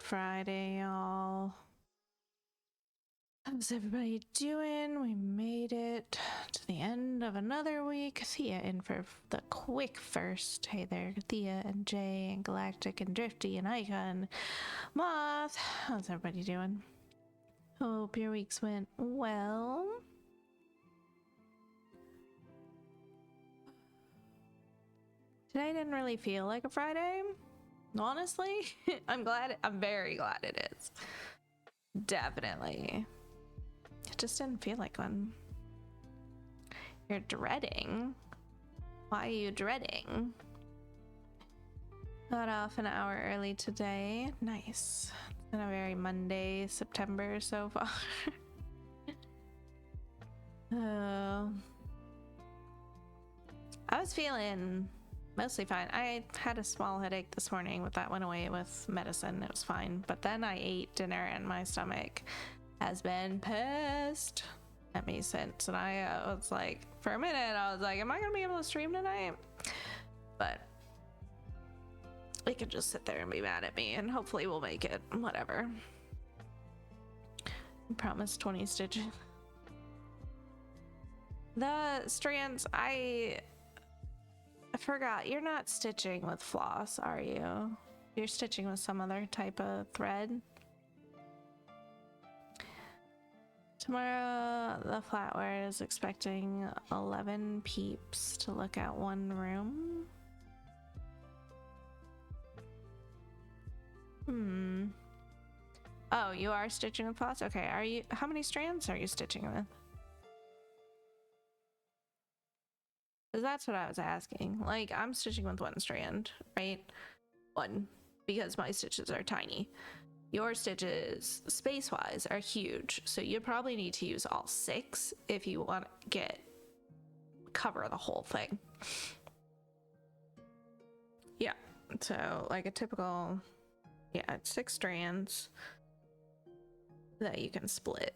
Friday, y'all. How's everybody doing? We made it to the end of another week. Thea in for the quick first. Hey there, Thea and Jay and Galactic and Drifty and Ica and Moth. How's everybody doing? Hope your weeks went well. Today didn't really feel like a Friday, honestly. I'm very glad it is. Definitely. It just didn't feel like one. You're dreading? Why are you dreading? Got off an hour early today. Nice. It's been a very Monday September so far. Oh. I was feeling mostly fine. I had a small headache this morning, but that went away with medicine. It was fine. But then I ate dinner and my stomach has been pissed at me since. And I was like, for a minute, I was like, am I going to be able to stream tonight? But they could just sit there and be mad at me and hopefully we'll make it. Whatever. I promise 20 stitches. The strands, I forgot, you're not stitching with floss, are you? You're stitching with some other type of thread. Tomorrow, the Flatware is expecting 11 peeps to look at one room. Oh, you are stitching with floss? Okay, how many strands are you stitching with? Because that's what I was asking. Like, I'm stitching with one strand, right? One, because my stitches are tiny. Your stitches, space-wise, are huge, so you probably need to use all 6 if you want to cover the whole thing. Yeah, so like a typical, it's 6 strands that you can split.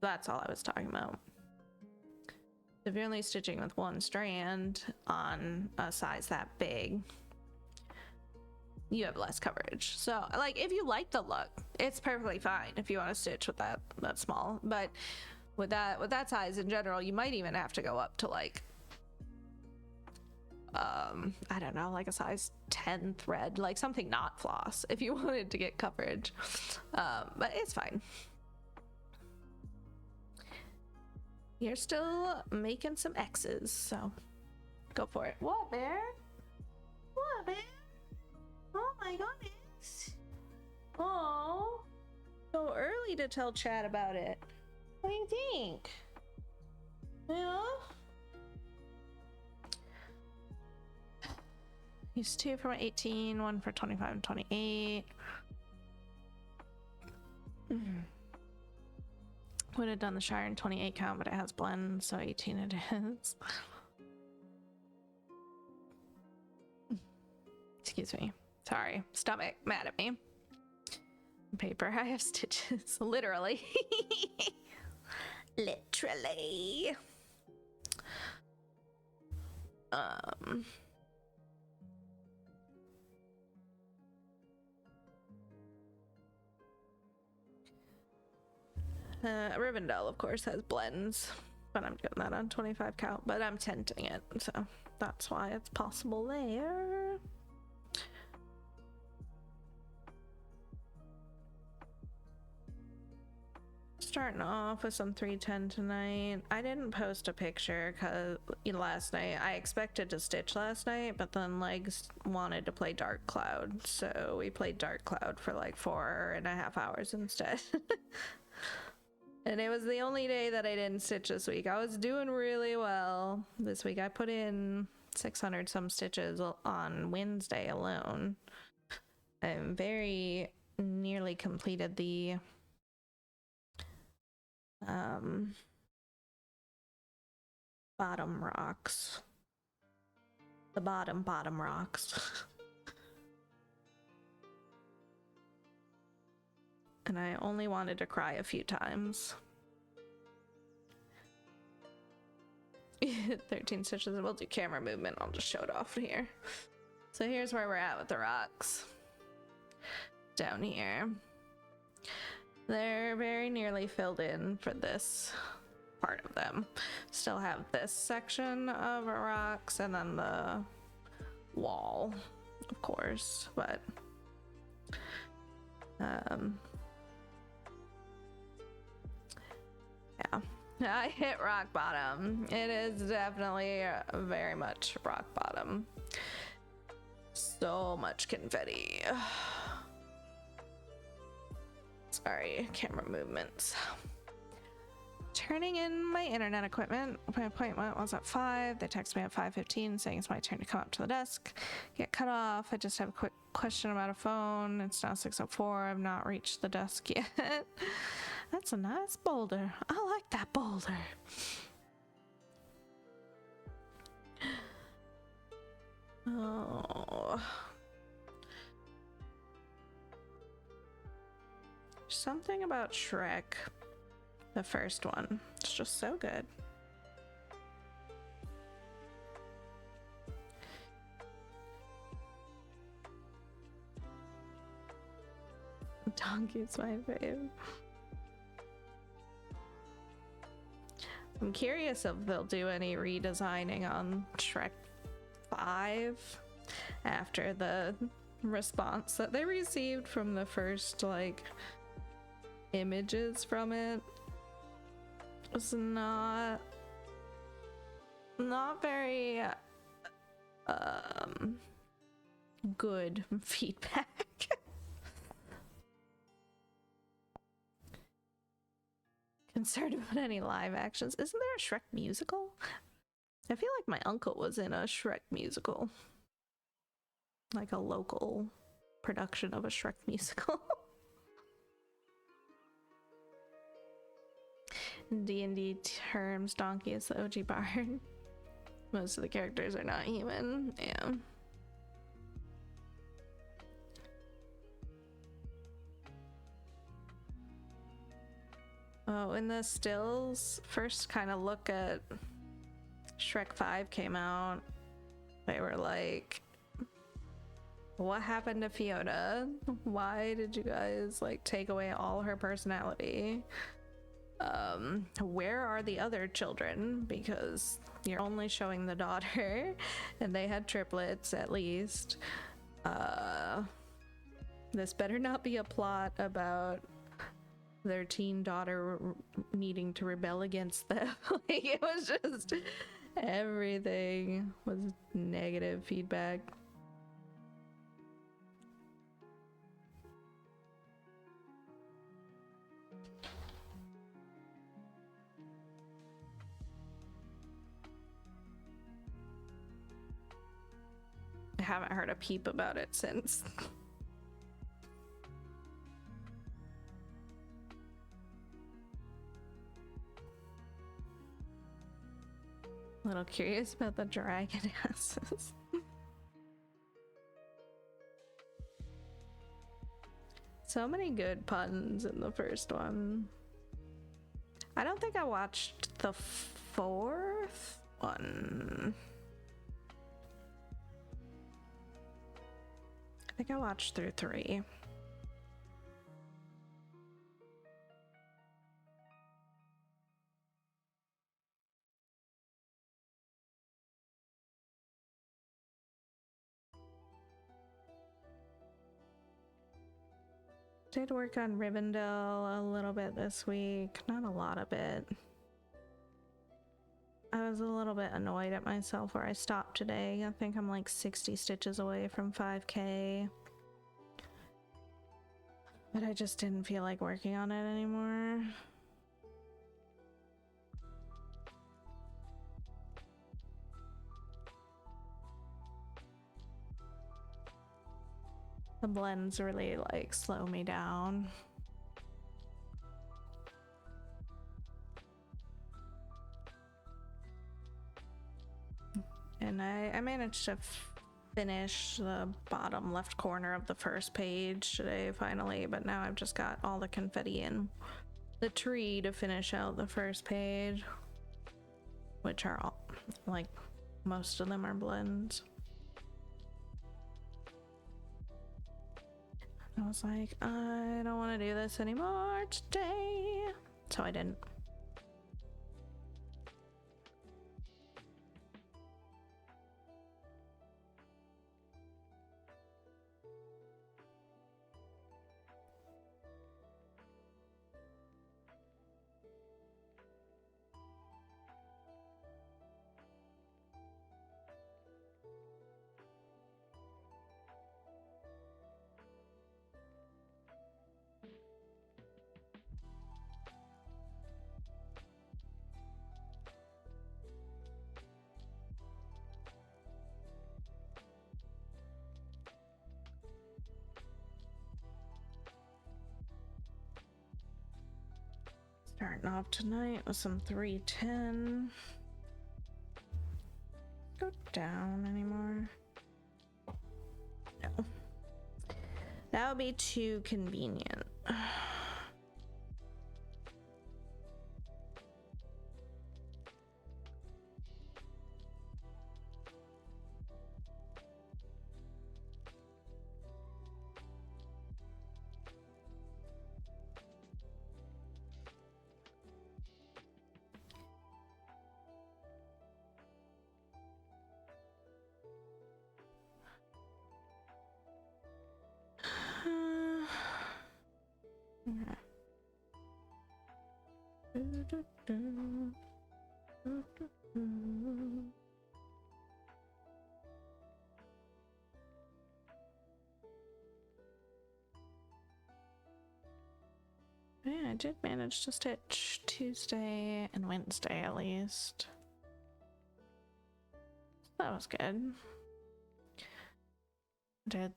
That's all I was talking about. If you're only stitching with one strand on a size that big, you have less coverage. So like if you like the look, it's perfectly fine if you want to stitch with that small. But with that size in general, you might even have to go up to like I don't know, like a size 10 thread, like something not floss if you wanted to get coverage. But it's fine. You're still making some X's, so go for it. What, Bear? What, Bear? Oh my goodness. Oh, so early to tell Chad about it. What do you think? Yeah? Use 2 for 18, 1 for 25 and 28. Would have done the Shire in 28 count, but it has blend, so 18 it is. Excuse me. Sorry. Stomach mad at me. Paper, I have stitches. Literally. Literally. Rivendell, of course, has blends, but I'm doing that on 25 count, but I'm tenting it, so that's why it's possible there. Starting off with some 310 tonight. I didn't post a picture because last night I expected to stitch last night, but then Legs wanted to play Dark Cloud, so we played Dark Cloud for like 4.5 hours instead. And it was the only day that I didn't stitch this week. I was doing really well this week. I put in 600 some stitches on Wednesday alone. I'm very nearly completed the bottom rocks. The bottom rocks. And I only wanted to cry a few times. 13 stitches, and we'll do camera movement. I'll just show it off here. So here's where we're at with the rocks. down here. They're very nearly filled in for this part of them. Still have this section of rocks and then the wall, of course, but yeah. I hit rock bottom. It is definitely very much rock bottom. So much confetti. Sorry, camera movements. Turning in my internet equipment. My appointment was at 5. They text me at 5:15 saying it's my turn to come up to the desk. Get cut off. I just have a quick question about a phone. It's now 6:04. I've not reached the desk yet. That's a nice boulder. I like that boulder. Oh. Something about Shrek, the first one, it's just so good. Donkey's my fave. I'm curious if they'll do any redesigning on Shrek 5 after the response that they received from the first, like, images from it was not very good feedback. Concerned about any live actions. Isn't there a Shrek musical? I feel like my uncle was in a Shrek musical, like a local production of a Shrek musical. In D&D terms, Donkey is the OG bard. Most of the characters are not human. Yeah. Oh, in the stills, first kind of look at Shrek 5 came out, they were like, what happened to Fiona? Why did you guys like take away all her personality? Where are the other children? Because you're only showing the daughter and they had triplets at least. This better not be a plot about their teen daughter needing to rebel against them. Like, it was just everything was negative feedback. I haven't heard a peep about it since. A little curious about the dragon asses. So many good puns in the first one. I don't think I watched the fourth one. I think I watched through 3. Did work on Rivendell a little bit this week, not a lot of it. I was a little bit annoyed at myself where I stopped today. I think I'm like 60 stitches away from 5K. But I just didn't feel like working on it anymore. The blends really like slow me down. And I managed to finish the bottom left corner of the first page today finally, but now I've just got all the confetti in the tree to finish out the first page, which are all, like, most of them are blends. I was like, I don't want to do this anymore today. So I didn't. Starting off tonight with some 310. Go down anymore? No. That would be too convenient. Yeah, I did manage to stitch Tuesday and Wednesday at least. That was good. Did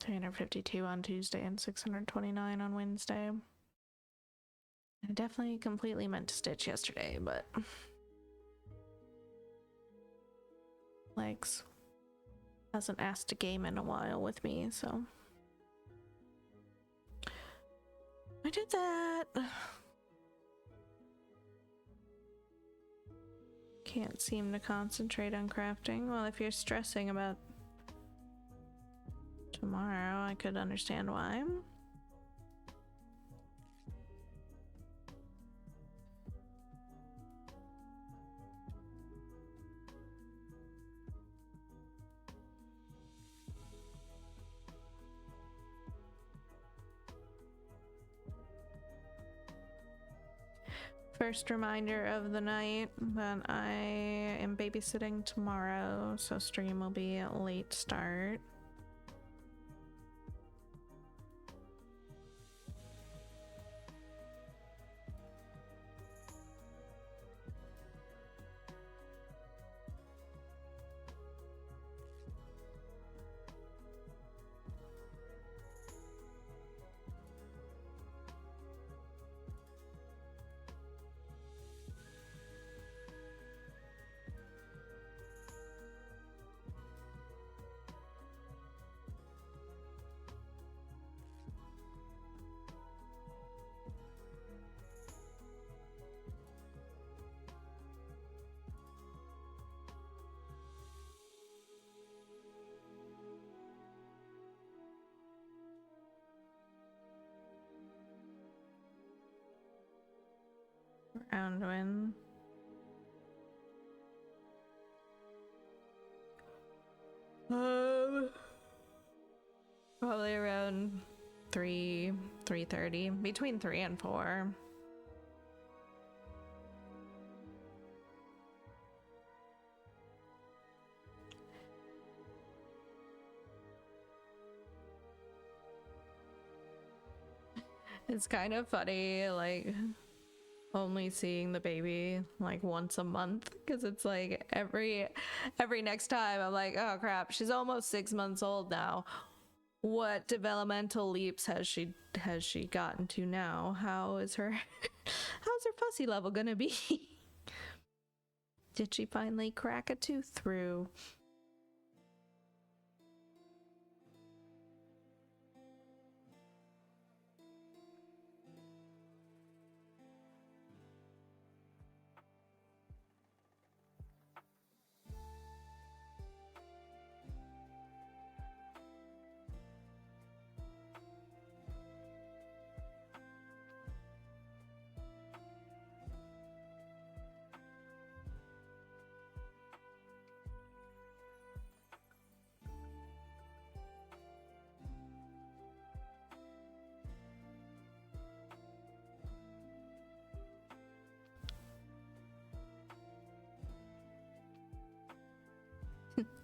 352 on Tuesday and 629 on Wednesday. I definitely completely meant to stitch yesterday, but Legs hasn't asked to game in a while with me, so I did that. Can't seem to concentrate on crafting. Well, if you're stressing about tomorrow, I could understand why. First reminder of the night that I am babysitting tomorrow, so stream will be a late start. Round win. Probably around 3:30, between 3 and 4. It's kind of funny, like, only seeing the baby like once a month, because it's like every next time I'm like, oh crap, she's almost 6 months old now. What developmental leaps has she gotten to now? How's her fussy level gonna be? Did she finally crack a tooth through?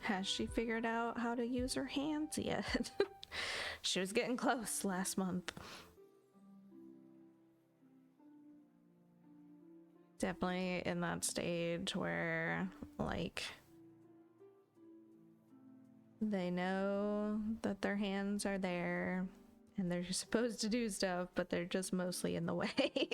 Has she figured out how to use her hands yet? She was getting close last month. Definitely in that stage where, like, they know that their hands are there and they're supposed to do stuff, but they're just mostly in the way.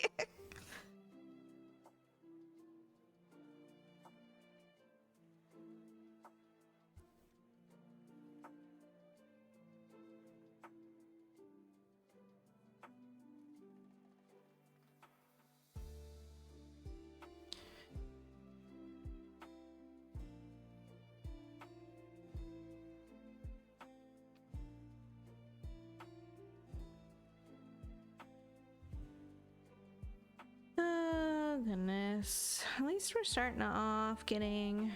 Oh, goodness. At least we're starting off getting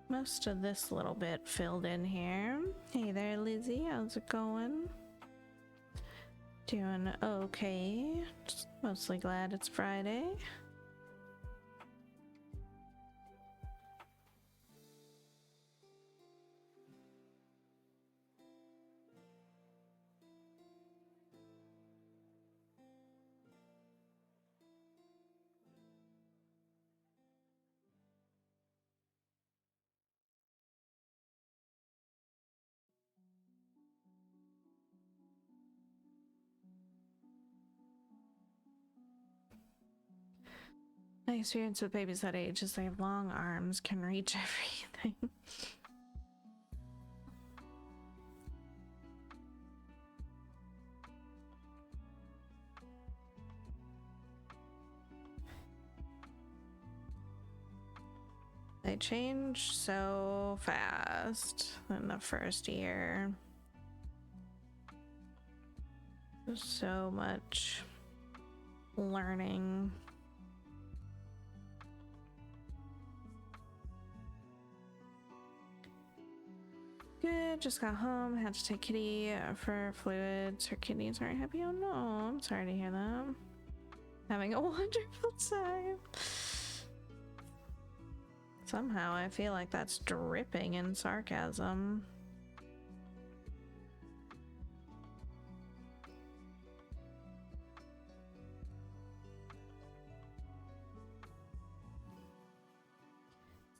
most of this little bit filled in here. Hey there, Lizzie. How's it going? Doing okay. Just mostly glad it's Friday. My experience with babies that age is they have long arms, can reach everything. They change so fast in the first year. There's so much learning. Good, just got home, had to take Kitty for fluids. Her kidneys aren't happy. Oh no, I'm sorry to hear that. Having a wonderful time. Somehow I feel like that's dripping in sarcasm.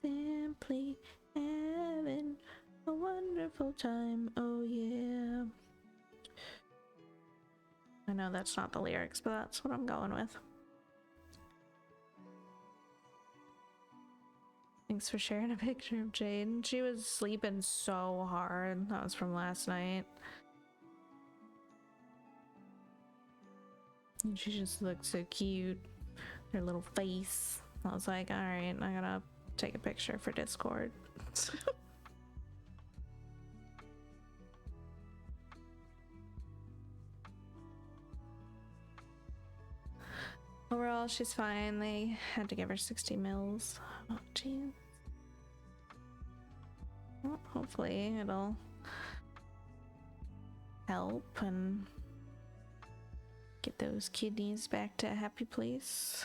Simply having a wonderful time, oh yeah. I know that's not the lyrics, but that's what I'm going with. Thanks for sharing a picture of Jade. She was sleeping so hard. That was from last night. And she just looked so cute. Her little face. I was like, alright, I gotta take a picture for Discord. Overall, she's fine. They had to give her 60 mils. Oh, jeez. Well, hopefully it'll help and get those kidneys back to a happy place.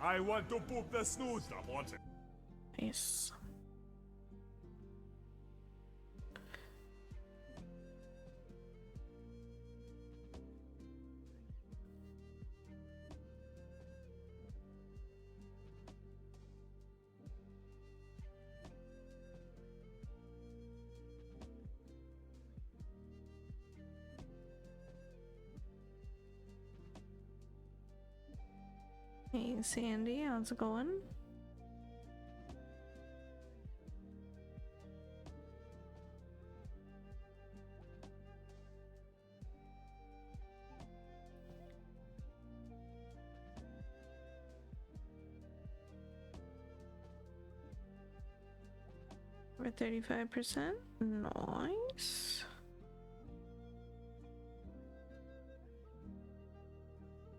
I want to poop the snooze, I want it. Nice. Hey Sandy, how's it going? We're 35%. Nice.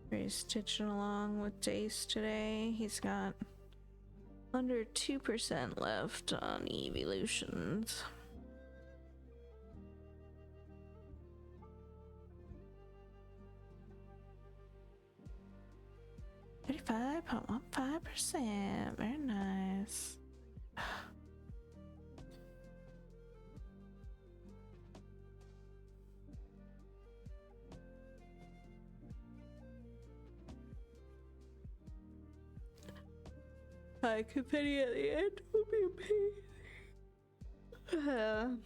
He's stitching along with Dace today. He's got under 2% left on evolutions. $35.15%. Very nice. Confetti at the end will be a pain.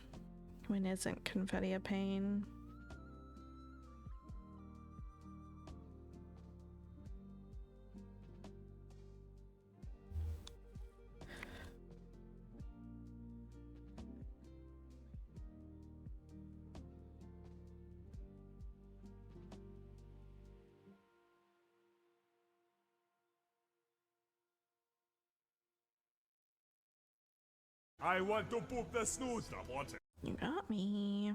When isn't confetti a pain? I want to poop the snooze. I want it. You got me.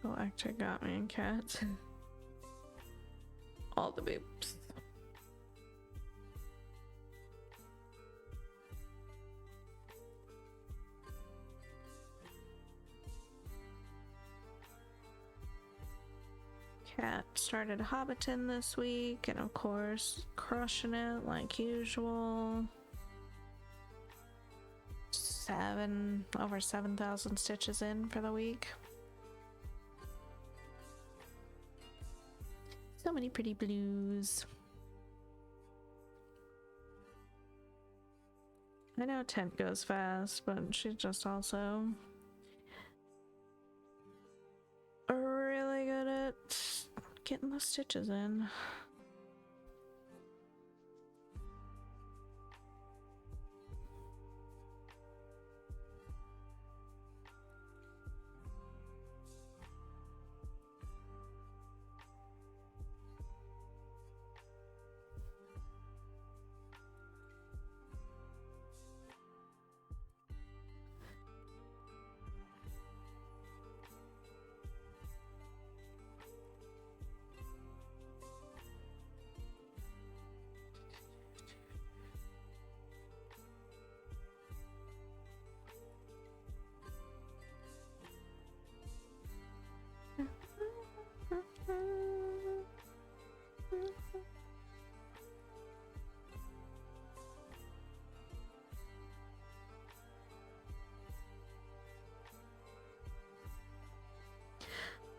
Galactic got me and cats. All the boobs. Cat started Hobbiton this week, and of course, crushing it like usual. Over 7,000 stitches in for the week. So many pretty blues. I know Tent goes fast, but she's just also really good at getting the stitches in.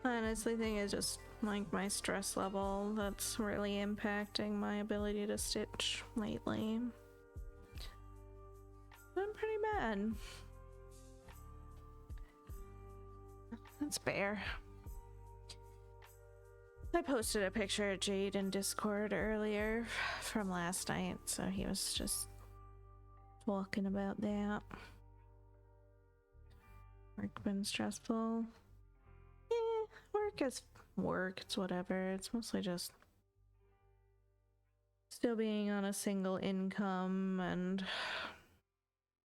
I honestly think it's just like my stress level that's really impacting my ability to stitch lately. I'm pretty bad. That's fair. I posted a picture of Jade in Discord earlier from last night, so he was just talking about that. Work been stressful. Work is work, it's whatever. It's mostly just still being on a single income and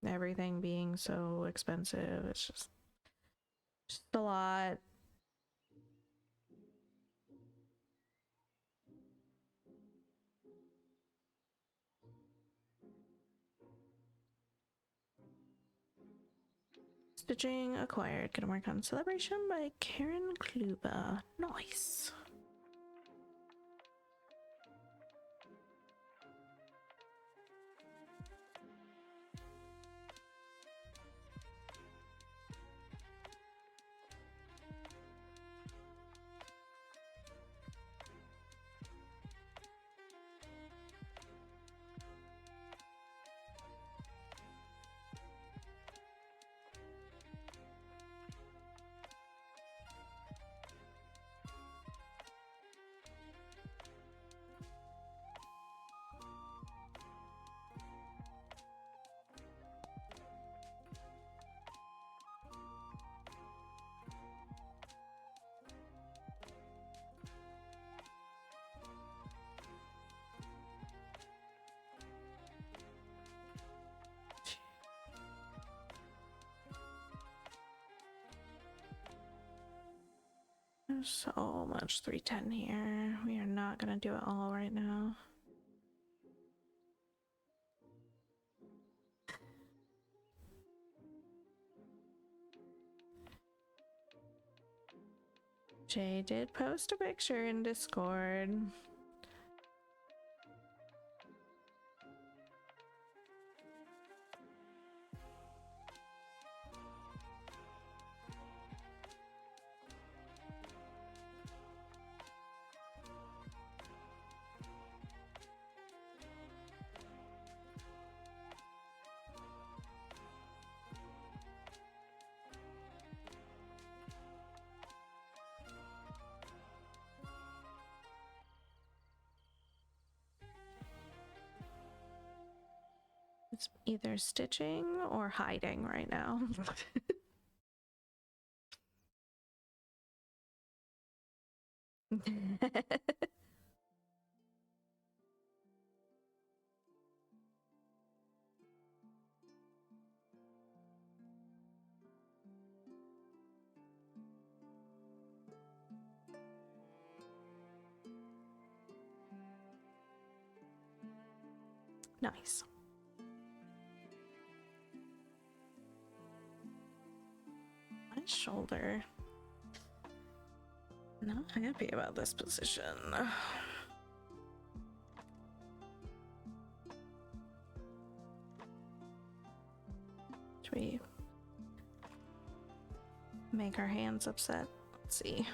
everything being so expensive. It's just a lot. Stitching acquired. Gonna work on Celebration by Karen Kluba. Nice. There's so much 310 here. We are not gonna do it all right now. Jay did post a picture in Discord. It's either stitching or hiding right now. Nice. My shoulder. Not happy about this position. Should we make our hands upset? Let's see.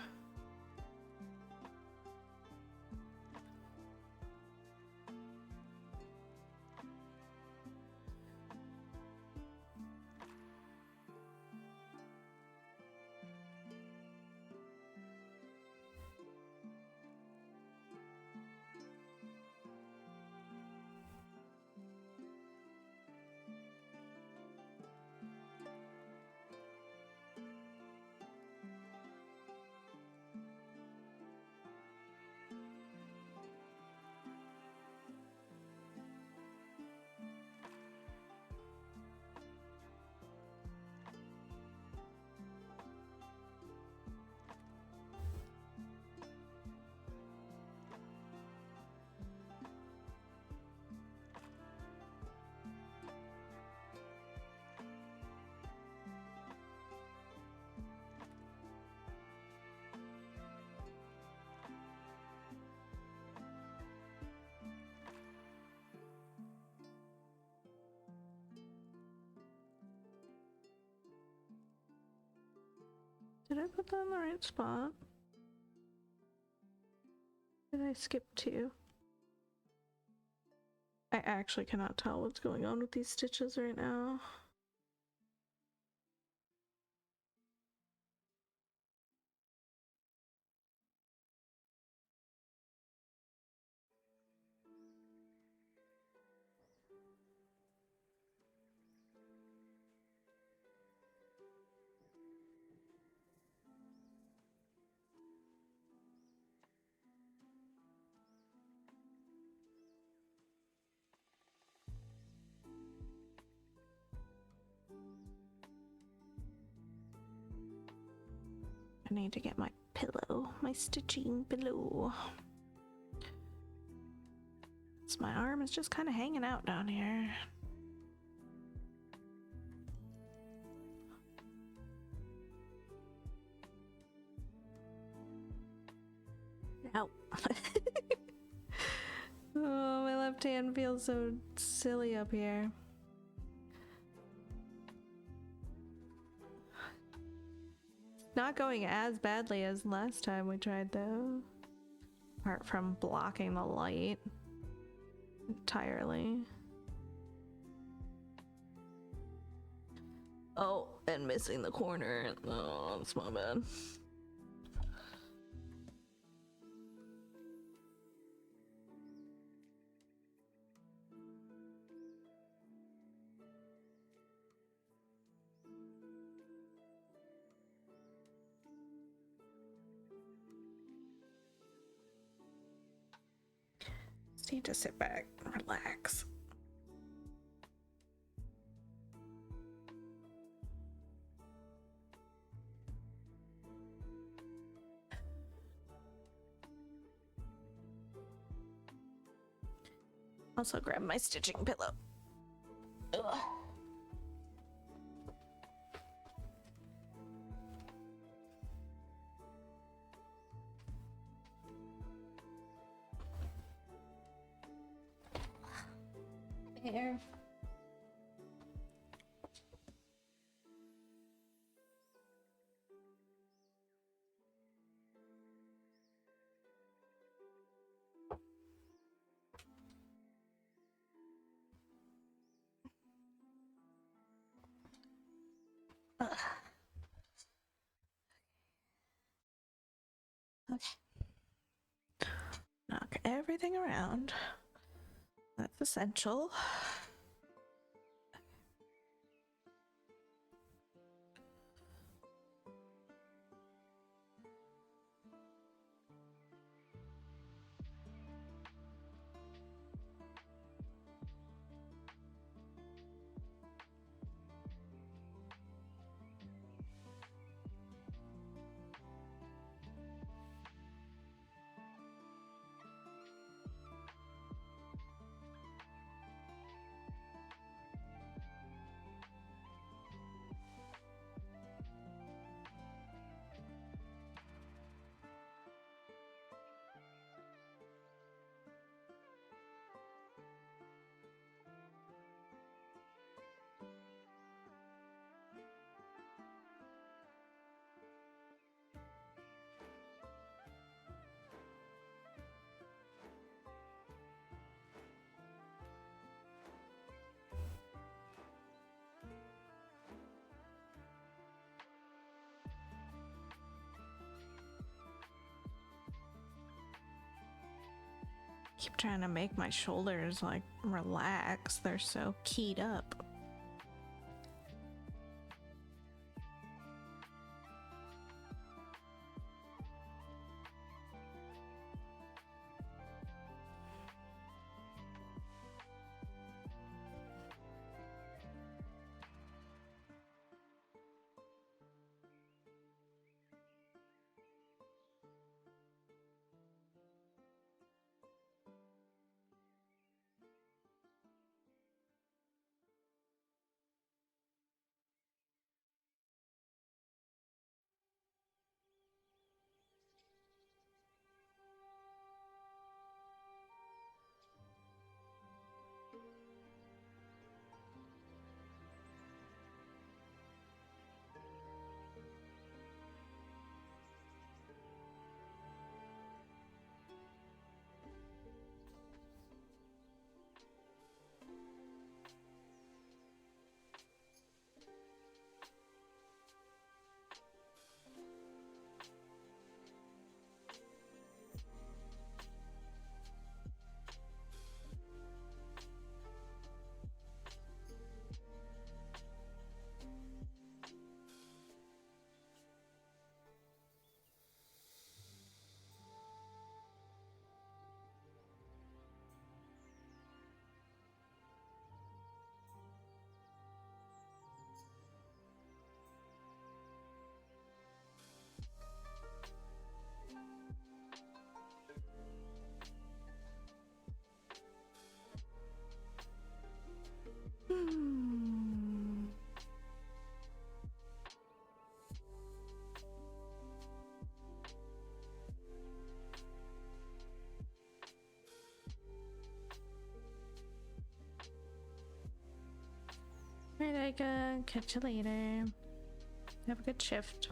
Did I put that in the right spot? Did I skip two? I actually cannot tell what's going on with these stitches right now. I need to get my pillow, my stitching pillow. So my arm is just kind of hanging out down here. Ow. Oh, my left hand feels so silly up here. Not going as badly as last time we tried though. Apart from blocking the light entirely. Oh, and missing the corner. Oh, that's my bad. Just need to sit back, relax. Also grab my stitching pillow. Ugh. There. Okay. Knock everything around. That's essential. Keep trying to make my shoulders like relax. They're so keyed up. Alright, Ika. Catch you later. Have a good shift.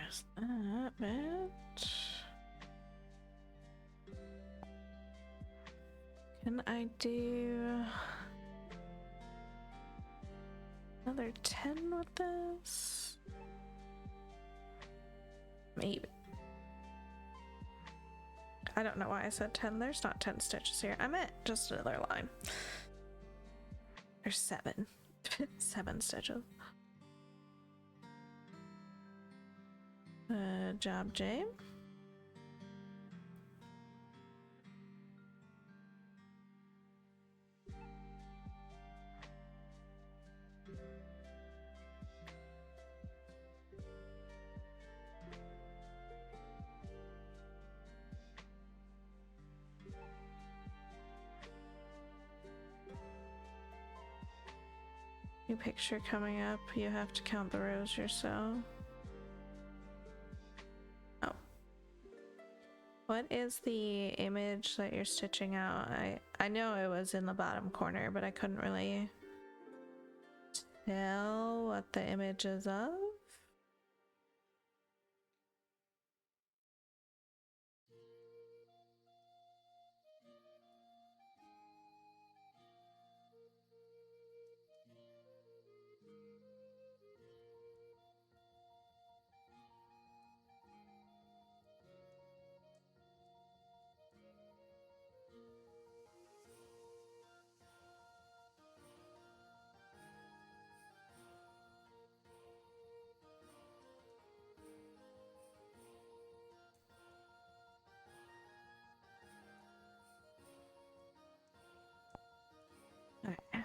There's that bit. Can I do another 10 with this? Maybe. I don't know why I said 10. There's not 10 stitches here. I meant just another line. There's 7. 7 stitches. Good job, Jane. New picture coming up. You have to count the rows yourself. Oh. What is the image that you're stitching out? I know it was in the bottom corner, but I couldn't really tell what the image is of. Okay.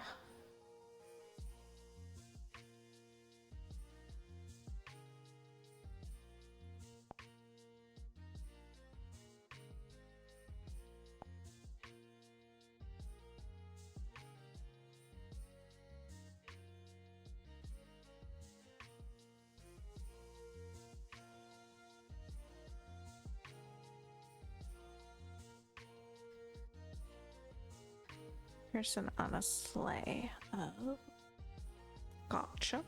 Person on a sleigh. Oh. Gotcha.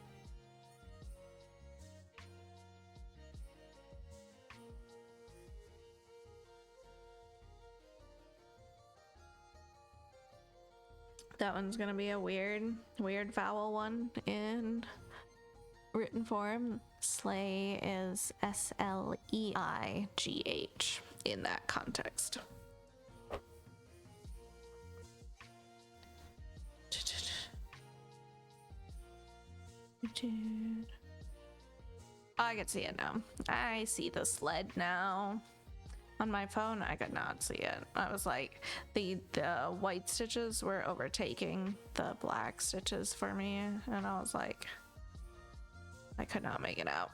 That one's gonna be a weird vowel one in written form. Sleigh is S-L-E-I-G-H in that context. Dude. Oh, I can see it now. I see the sled now. On my phone, I could not see it. I was like, the white stitches were overtaking the black stitches for me, and I was like, I could not make it out.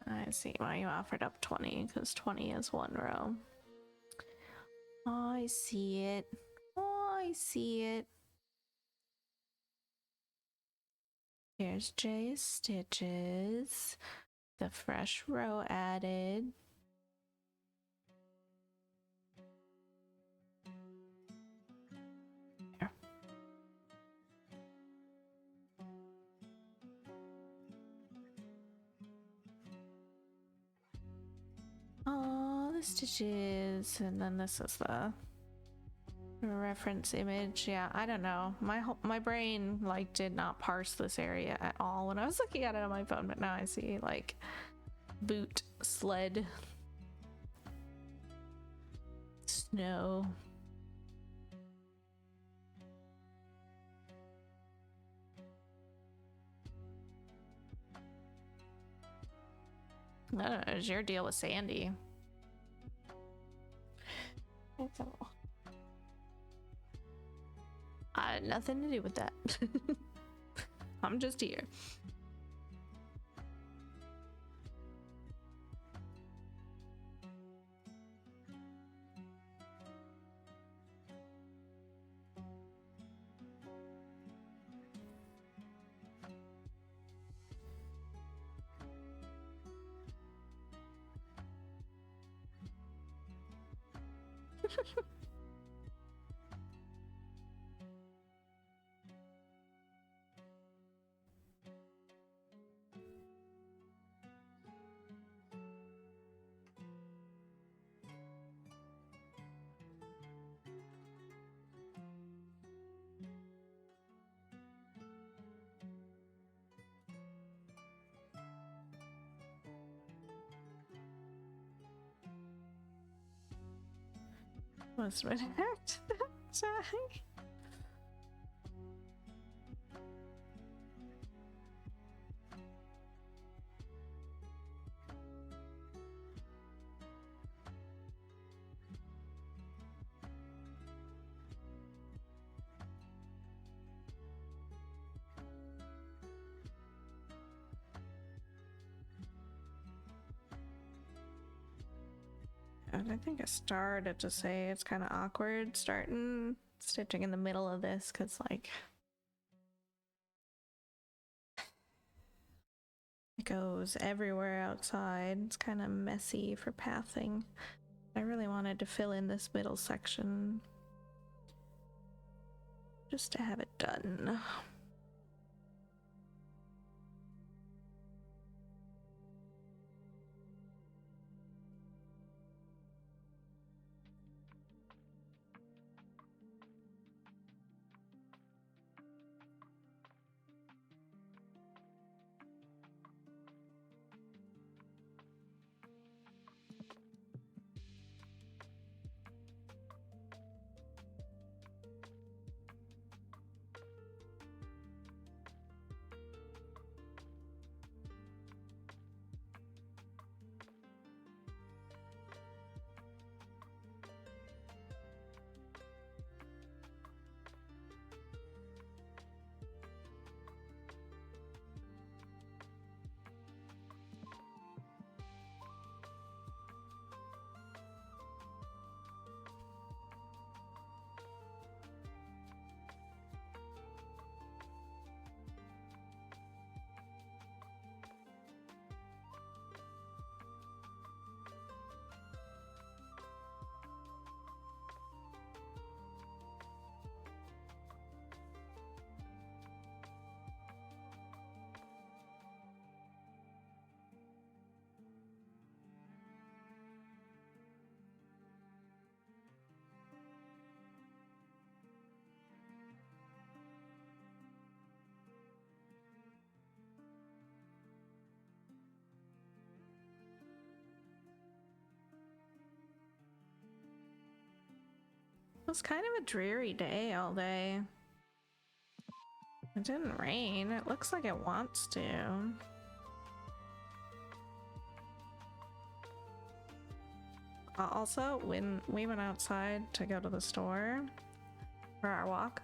I see why you offered up 20, because 20 is one row. Oh, I see it. Oh, I see it. Here's Jay's stitches. The fresh row added. There. Oh, the stitches, and then this is the reference image. Yeah, I don't know. My brain like did not parse this area at all when I was looking at it on my phone, but now I see like boot, sled, snow. I don't know, it's your deal with Sandy. I had nothing to do with that. I'm just here. Must have been hacked. Sorry. I think I started to say it's kind of awkward starting stitching in the middle of this because, like, it goes everywhere outside. It's kind of messy for pathing. I really wanted to fill in this middle section just to have it done. It was kind of a dreary day all day. It didn't rain. It looks like it wants to. Also, when we went outside to go to the store for our walk,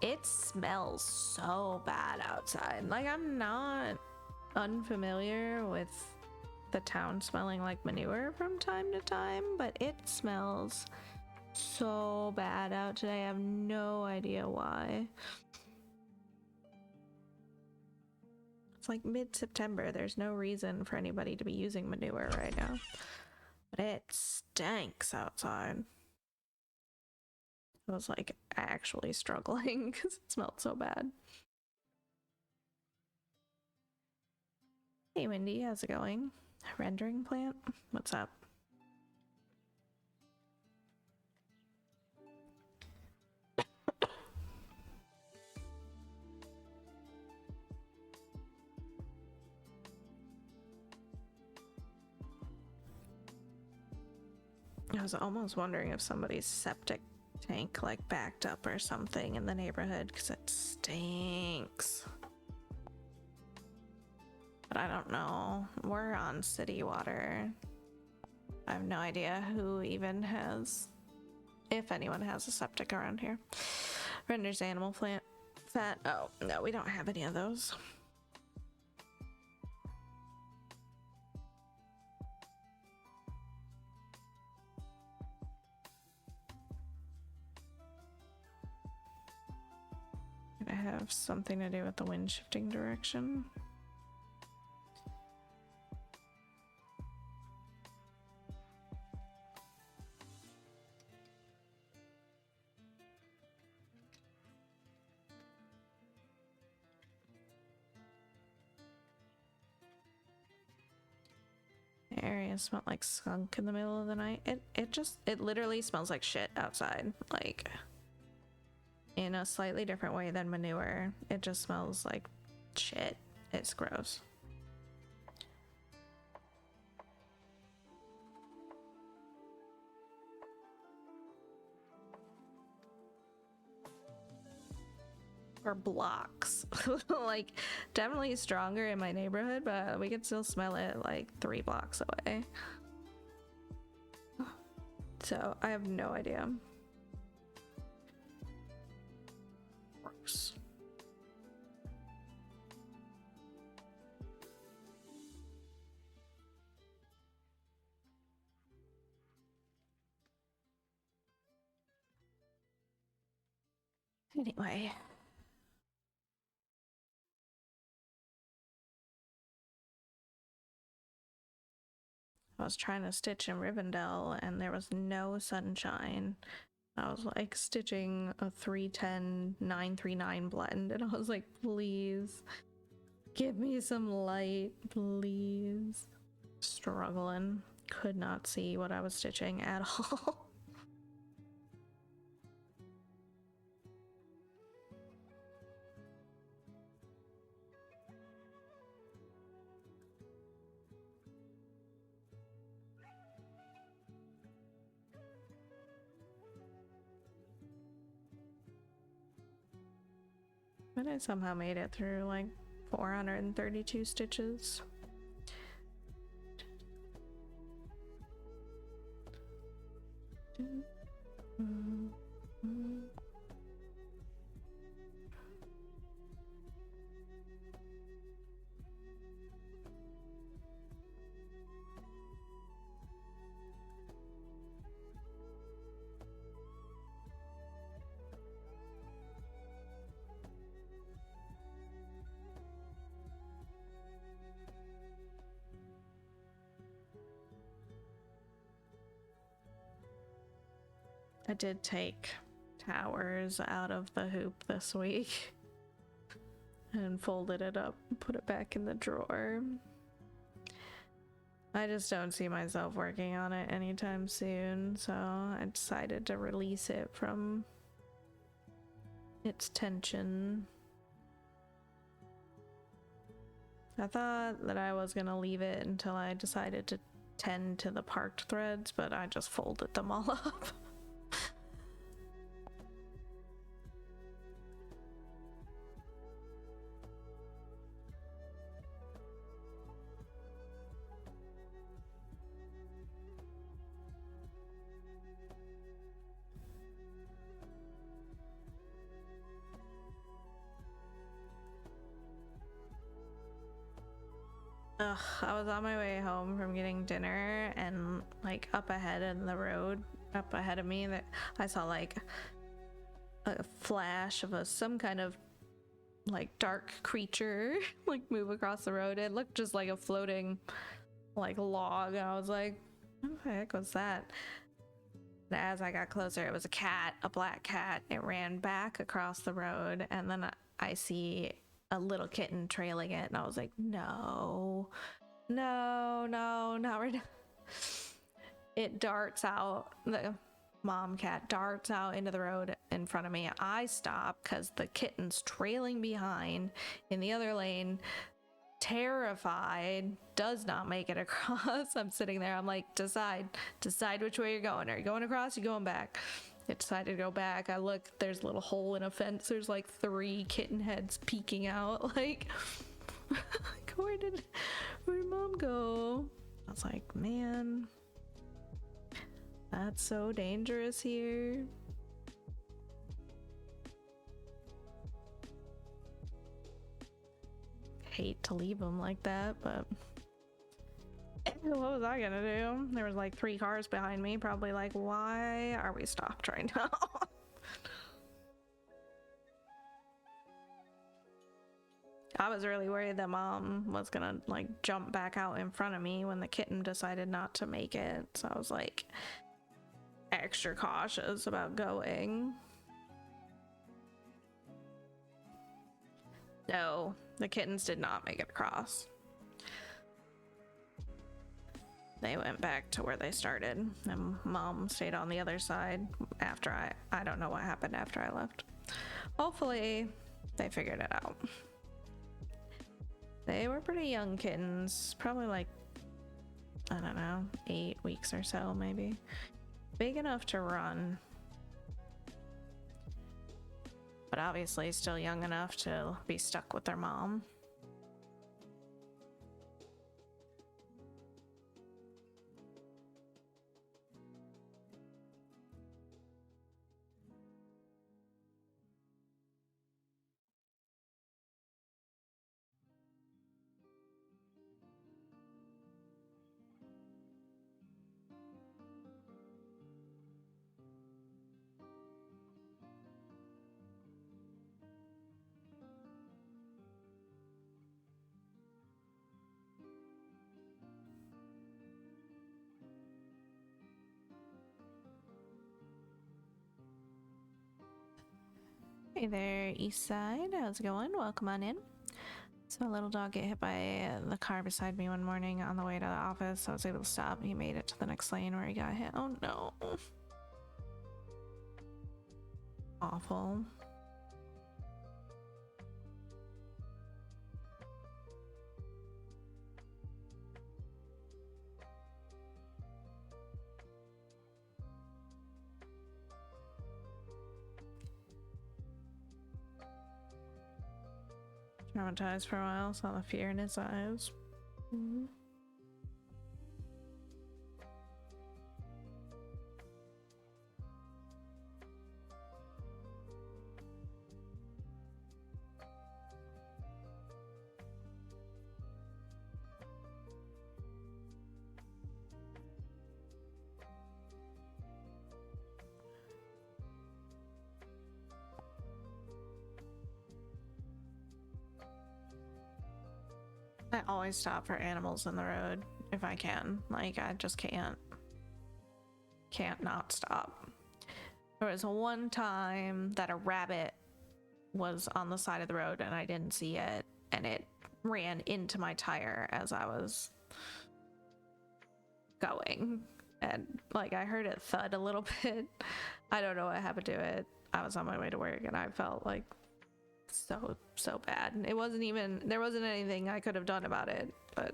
it smells so bad outside. Like, I'm not unfamiliar with the town smelling like manure from time to time, but it smells so bad out today. I have no idea why. It's like mid-September. There's no reason for anybody to be using manure right now. But it stinks outside. I was like actually struggling because it smelled so bad. Hey Wendy, how's it going? Rendering plant? What's up? I was almost wondering if somebody's septic tank like backed up or something in the neighborhood because it stinks. But I don't know. We're on city water. I have no idea who even has, if anyone has a septic around here. Renders animal plant fat. Oh, no, we don't have any of those. I have something to do with the wind shifting direction. It smelled like skunk in the middle of the night. It literally smells like shit outside. Like, in a slightly different way than manure. It just smells like shit. It's gross. Or blocks. Like, definitely stronger in my neighborhood, but we could still smell it like 3 blocks away. So I have no idea. Gross. Anyway. I was trying to stitch in Rivendell and there was no sunshine. I was like stitching a 310 939 blend and I was like, please give me some light, please. Struggling. Could not see what I was stitching at all. But I somehow made it through like 432 stitches. I did take towers out of the hoop this week and folded it up and put it back in the drawer. I just don't see myself working on it anytime soon, so I decided to release it from its tension. I thought that I was gonna leave it until I decided to tend to the parked threads, but I just folded them all up. Ugh, I was on my way home from getting dinner and like up ahead in the road, up ahead of me, that I saw like a flash of some kind of like dark creature like move across the road. It looked just like a floating like log. I was like, what the heck was that? And as I got closer, it was a cat, a black cat. It ran back across the road and then I see a little kitten trailing it and I was like, no, not right now. It darts out, the mom cat darts out into the road in front of me. I stop because the kitten's trailing behind in the other lane, terrified, does not make it across. I'm sitting there, I'm like, decide which way you're going. Are you going across? Are you going back? It decided to go back. I look, there's a little hole in a fence. There's like 3 kitten heads peeking out. Like, where did mom go? I was like, man, that's so dangerous here. Hate to leave them like that, but what was I gonna do? There was like 3 cars behind me, probably like, why are we stopped right now? I was really worried that mom was gonna like jump back out in front of me when the kitten decided not to make it. So I was like extra cautious about going. No, the kittens did not make it across. they went back to where they started, and Mom stayed on the other side after I don't know what happened after I left. Hopefully they figured it out. They were pretty young kittens, probably like, I don't know, 8 weeks or so maybe. Big enough to run, but obviously still young enough to be stuck with their mom. Hey there, East Side. How's it going? Welcome on in. So a little dog get hit by the car beside me one morning on the way to the office. I was able to stop. He made it to the next lane where he got hit. Oh no. Awful. Traumatized for a while, saw the fear in his eyes. Mm-hmm. I always stop for animals in the road if I can. Like, I just can't not stop. There was one time that a rabbit was on the side of the road and I didn't see it, and it ran into my tire as I was going, and like I heard it thud a little bit. I don't know what happened to it. I was on my way to work and I felt like so bad. It wasn't even, there wasn't anything I could have done about it, but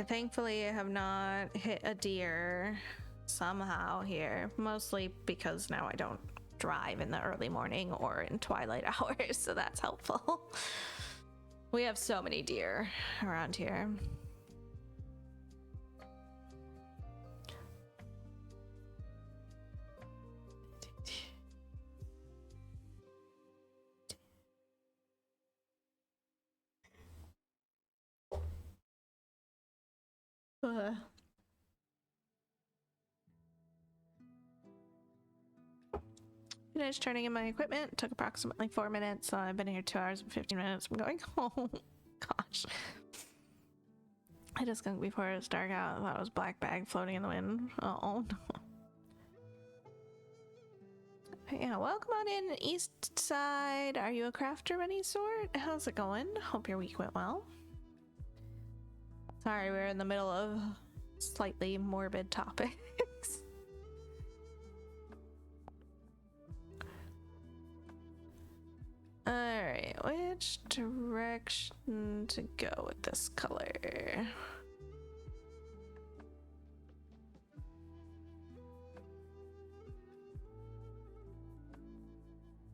thankfully I have not hit a deer somehow here, mostly because now I don't drive in the early morning or in twilight hours, so that's helpful. We have so many deer around here. Finished turning in my equipment. Took approximately 4 minutes, so I've been here 2 hours and 15 minutes. I'm going home. Gosh. I just skunked before it was dark out. I thought it was black bag floating in the wind. Oh no. Yeah, welcome on in, East Side. Are you a crafter of any sort? How's it going? Hope your week went well. Sorry, we're in the middle of slightly morbid topics. Alright, which direction to go with this color?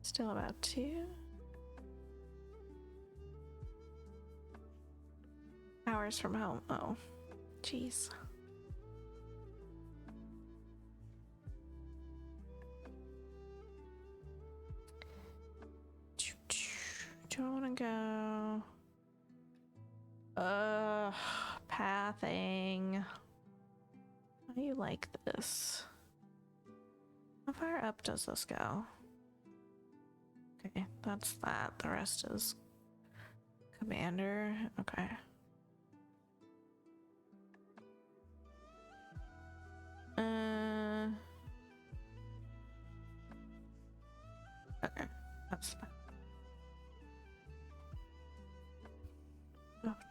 Still about 2 hours from home. Oh, jeez. Do I want to go? Pathing. How do you like this? How far up does this go? Okay, that's that. The rest is commander. Okay.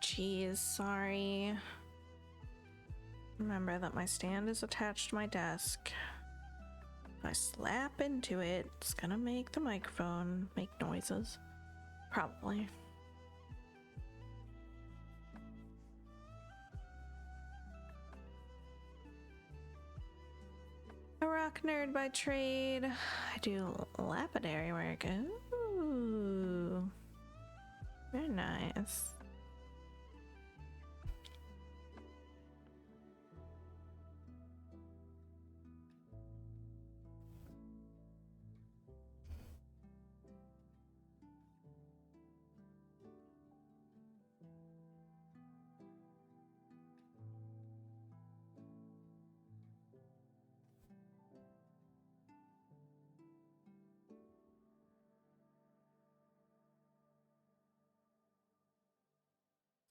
Jeez, sorry. Remember that my stand is attached to my desk. If I slap into it, it's gonna make the microphone make noises. Probably. A rock nerd by trade. I do lapidary work. Ooh. Very nice.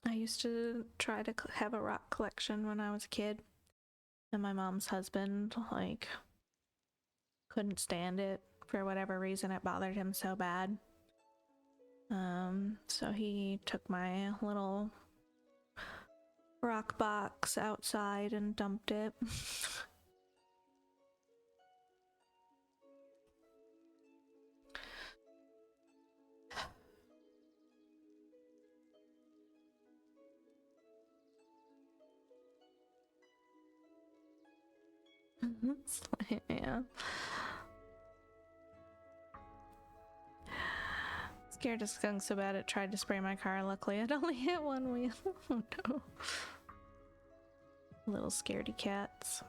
I used to try to have a rock collection when I was a kid, and my mom's husband, like, couldn't stand it for whatever reason. It bothered him so bad. So he took my little rock box outside and dumped it. Yeah. Scared of skunks so bad it tried to spray my car. Luckily, it only hit one wheel. Oh no. Little scaredy cats.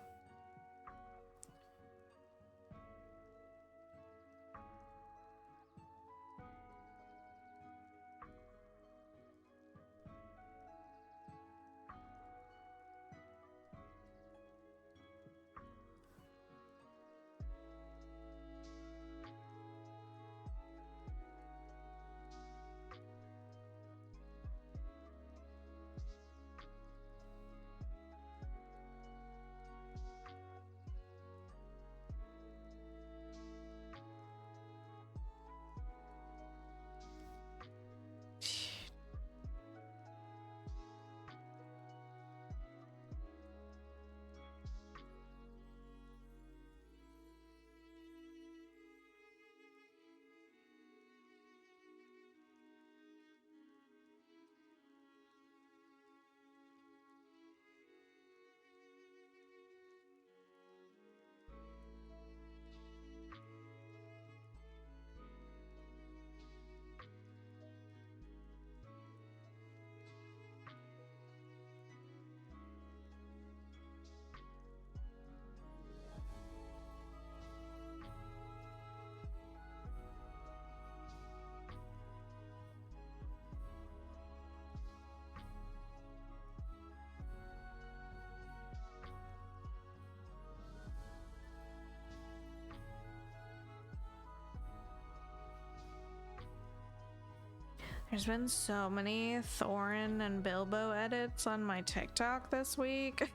There's been so many Thorin and Bilbo edits on my TikTok this week.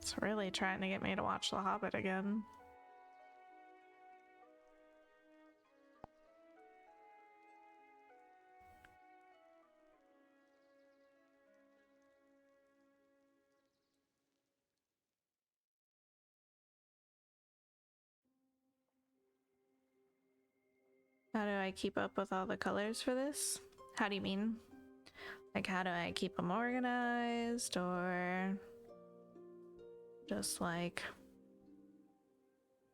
It's really trying to get me to watch The Hobbit again. How do I keep up with all the colors for this? How do you mean? Like, how do I keep them organized, or just like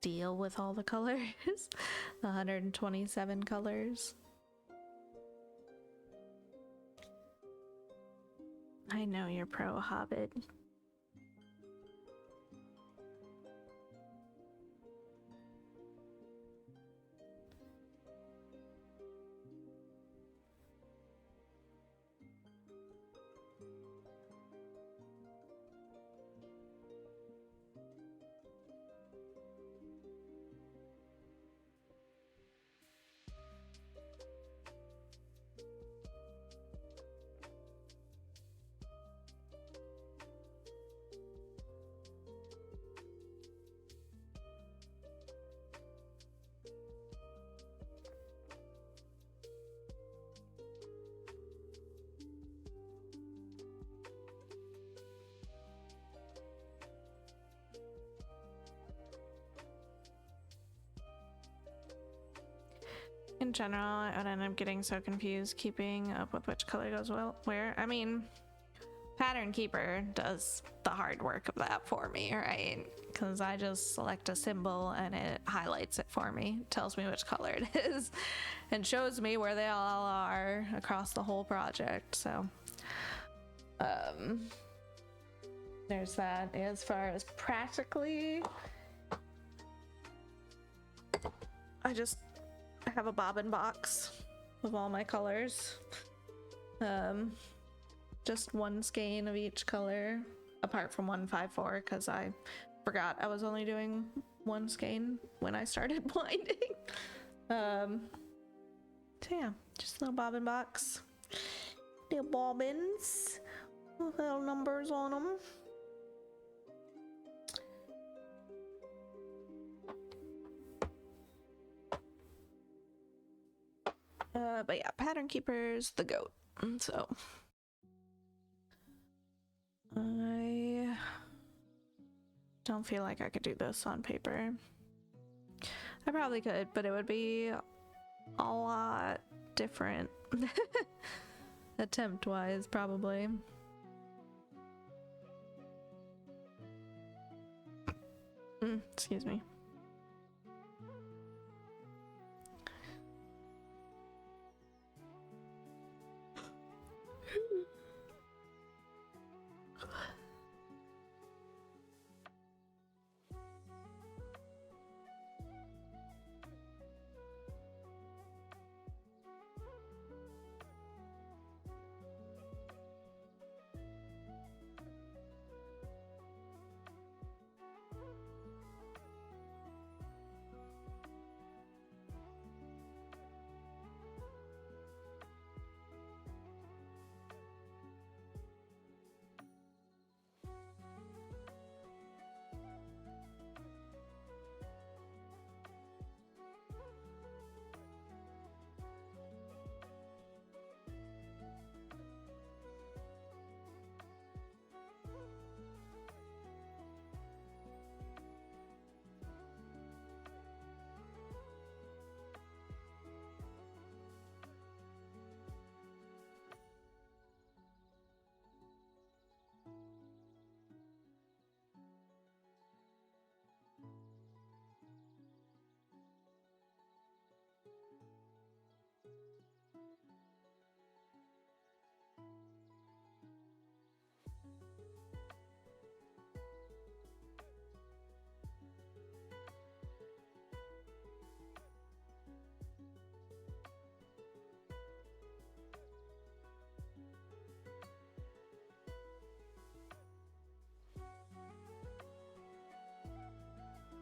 deal with all the colors? The 127 colors. I know you're pro Hobbit. in general, I would end up getting so confused keeping up with which color goes well where. I mean, Pattern Keeper does the hard work of that for me, right? Because I just select a symbol and it highlights it for me, tells me which color it is, and shows me where they all are across the whole project. So, there's that. As far as practically, I just have a bobbin box of all my colors. Just one skein of each color, apart from 154, because I forgot I was only doing one skein when I started blinding. So yeah, just a little bobbin box. Little bobbins with little numbers on them. But yeah, Pattern Keeper's the GOAT. So I don't feel like I could do this on paper. I probably could, but it would be a lot different. Attempt wise, probably. Excuse me.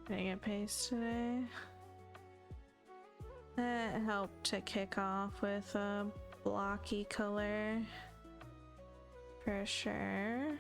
Did I get paste today? That helped to kick off with a blocky color for sure.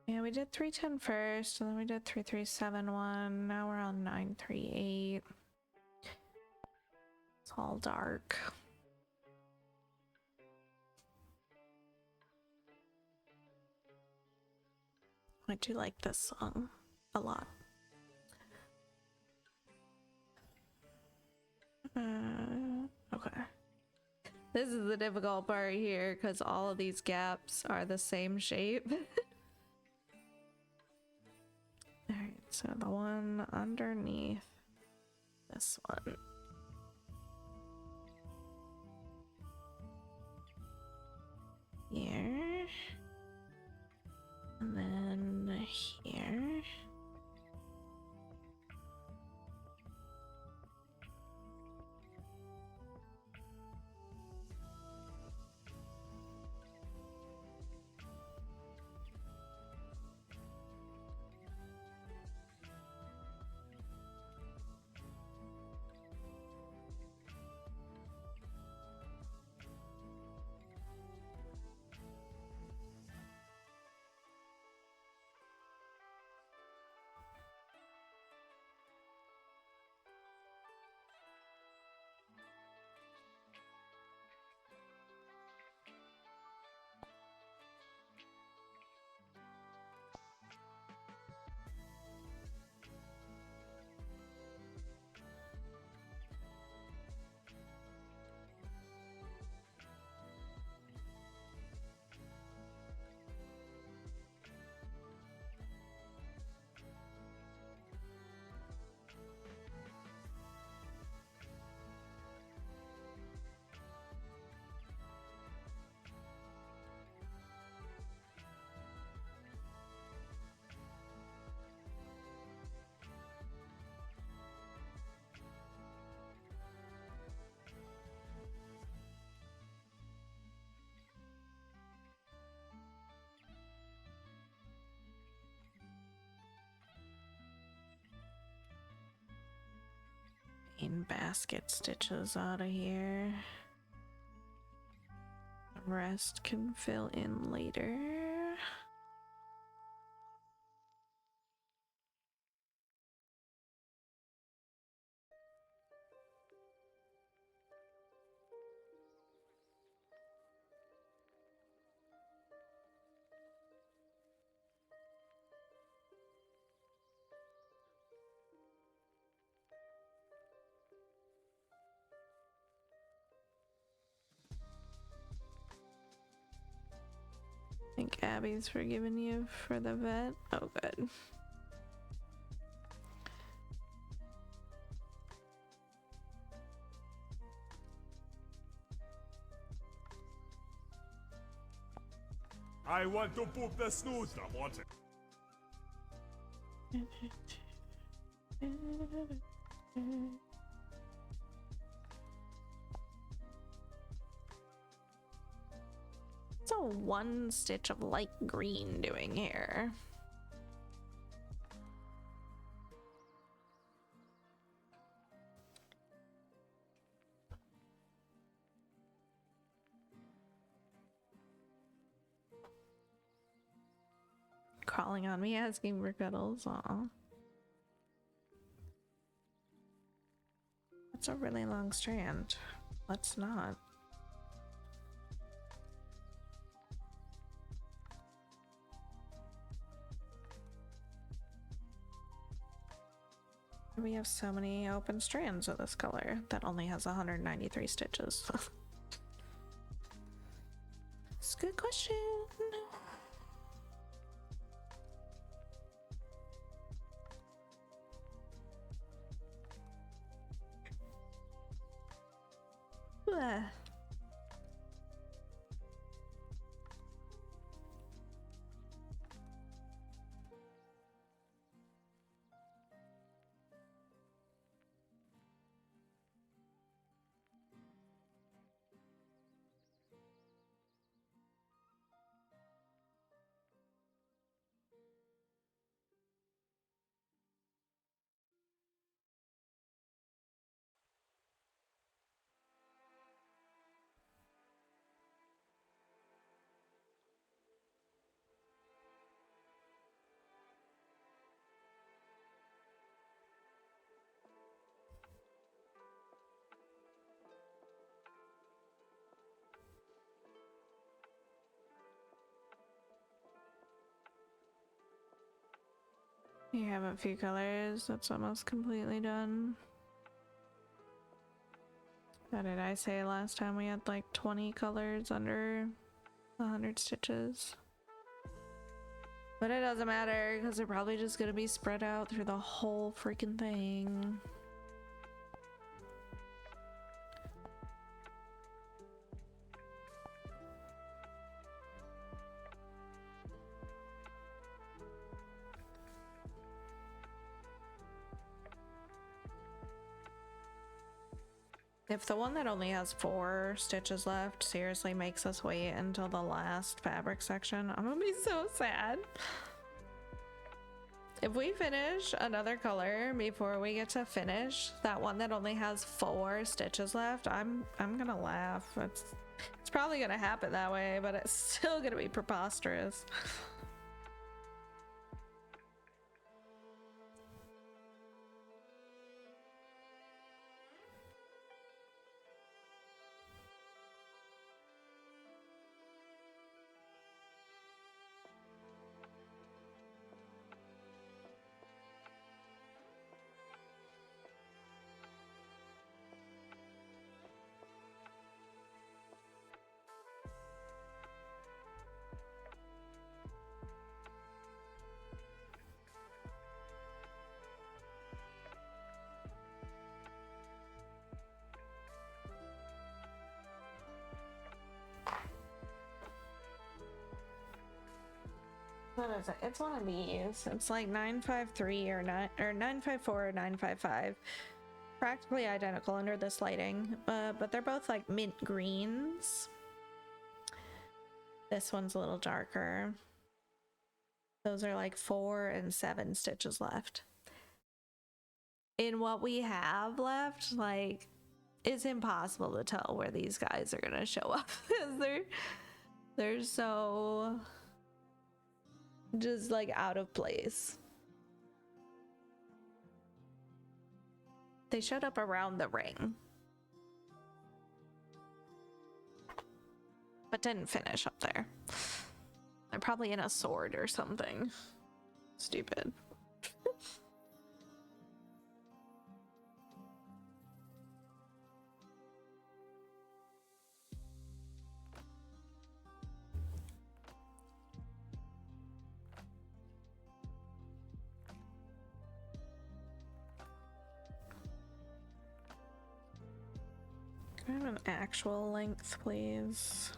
Yeah, we did 310 first, and then we did 3371. Now we're on 938. It's all dark. I do like this song a lot. Okay. This is the difficult part here because all of these gaps are the same shape. Alright, so the one underneath this one. Here. And then here. getting basket stitches out of here. The rest can fill in later. I think Abby's forgiven you for the vet. Oh, good. I want to poop the snooze. Stop watching. What's a one stitch of light green doing here? Crawling on me, asking for cuddles. Aw. That's a really long strand. Let's not. We have so many open strands of this color that only has 193 stitches. It's a good question. Ugh. You have a few colors. That's almost completely done. What did I say last time? We had like 20 colors under 100 stitches. But it doesn't matter because they're probably just gonna be spread out through the whole freaking thing. If the one that only has 4 stitches left seriously makes us wait until the last fabric section, I'm gonna be so sad. If we finish another color before we get to finish that one that only has 4 stitches left, I'm gonna laugh. It's probably gonna happen that way, but it's still gonna be preposterous. What is it? It's one of these. It's like 953 or 954 or 955. Practically identical under this lighting, but they're both like mint greens. This one's a little darker. Those are like 4 and 7 stitches left. in what we have left, like, it's impossible to tell where these guys are gonna show up because they're so just like out of place. They showed up around the ring, but didn't finish up there. They're probably in a sword or something. Stupid. Can I have an actual length, please?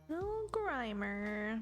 No Grimer.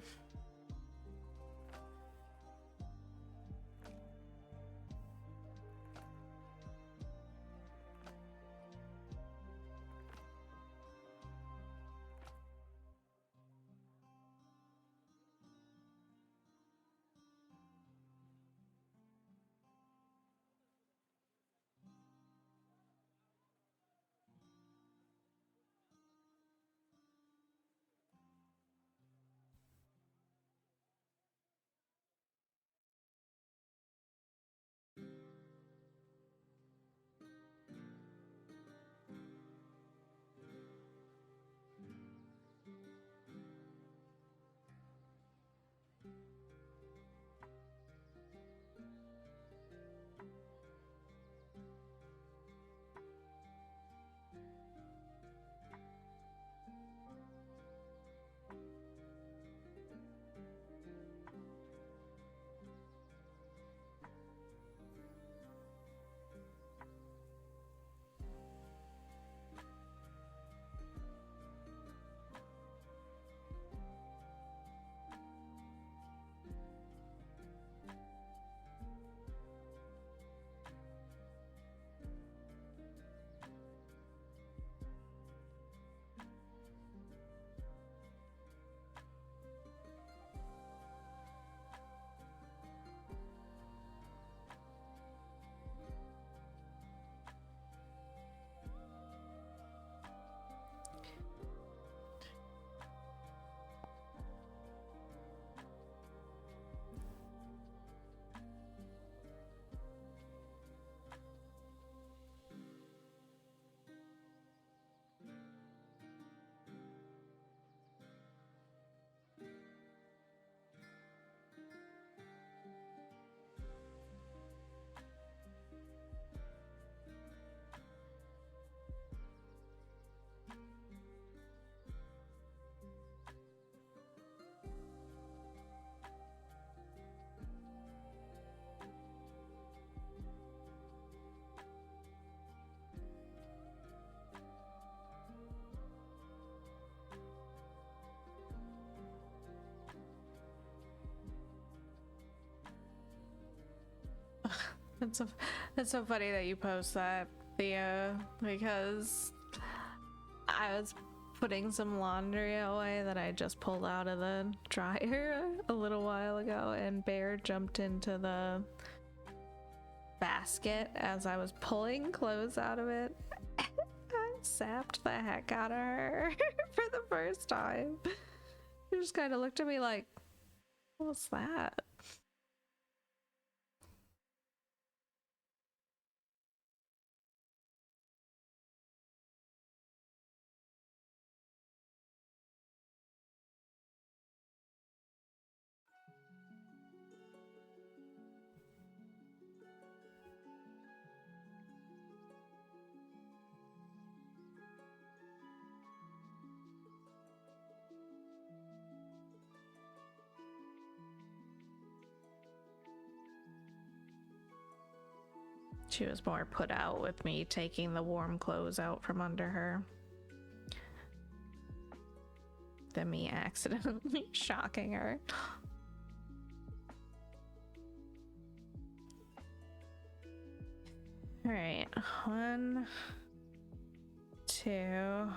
It's so funny that you post that, Theo, because I was putting some laundry away that I just pulled out of the dryer a little while ago, and Bear jumped into the basket as I was pulling clothes out of it. I sapped the heck out of her for the first time. She just kind of looked at me like, what's that? She was more put out with me taking the warm clothes out from under her than me accidentally shocking her. All right, 1, 2,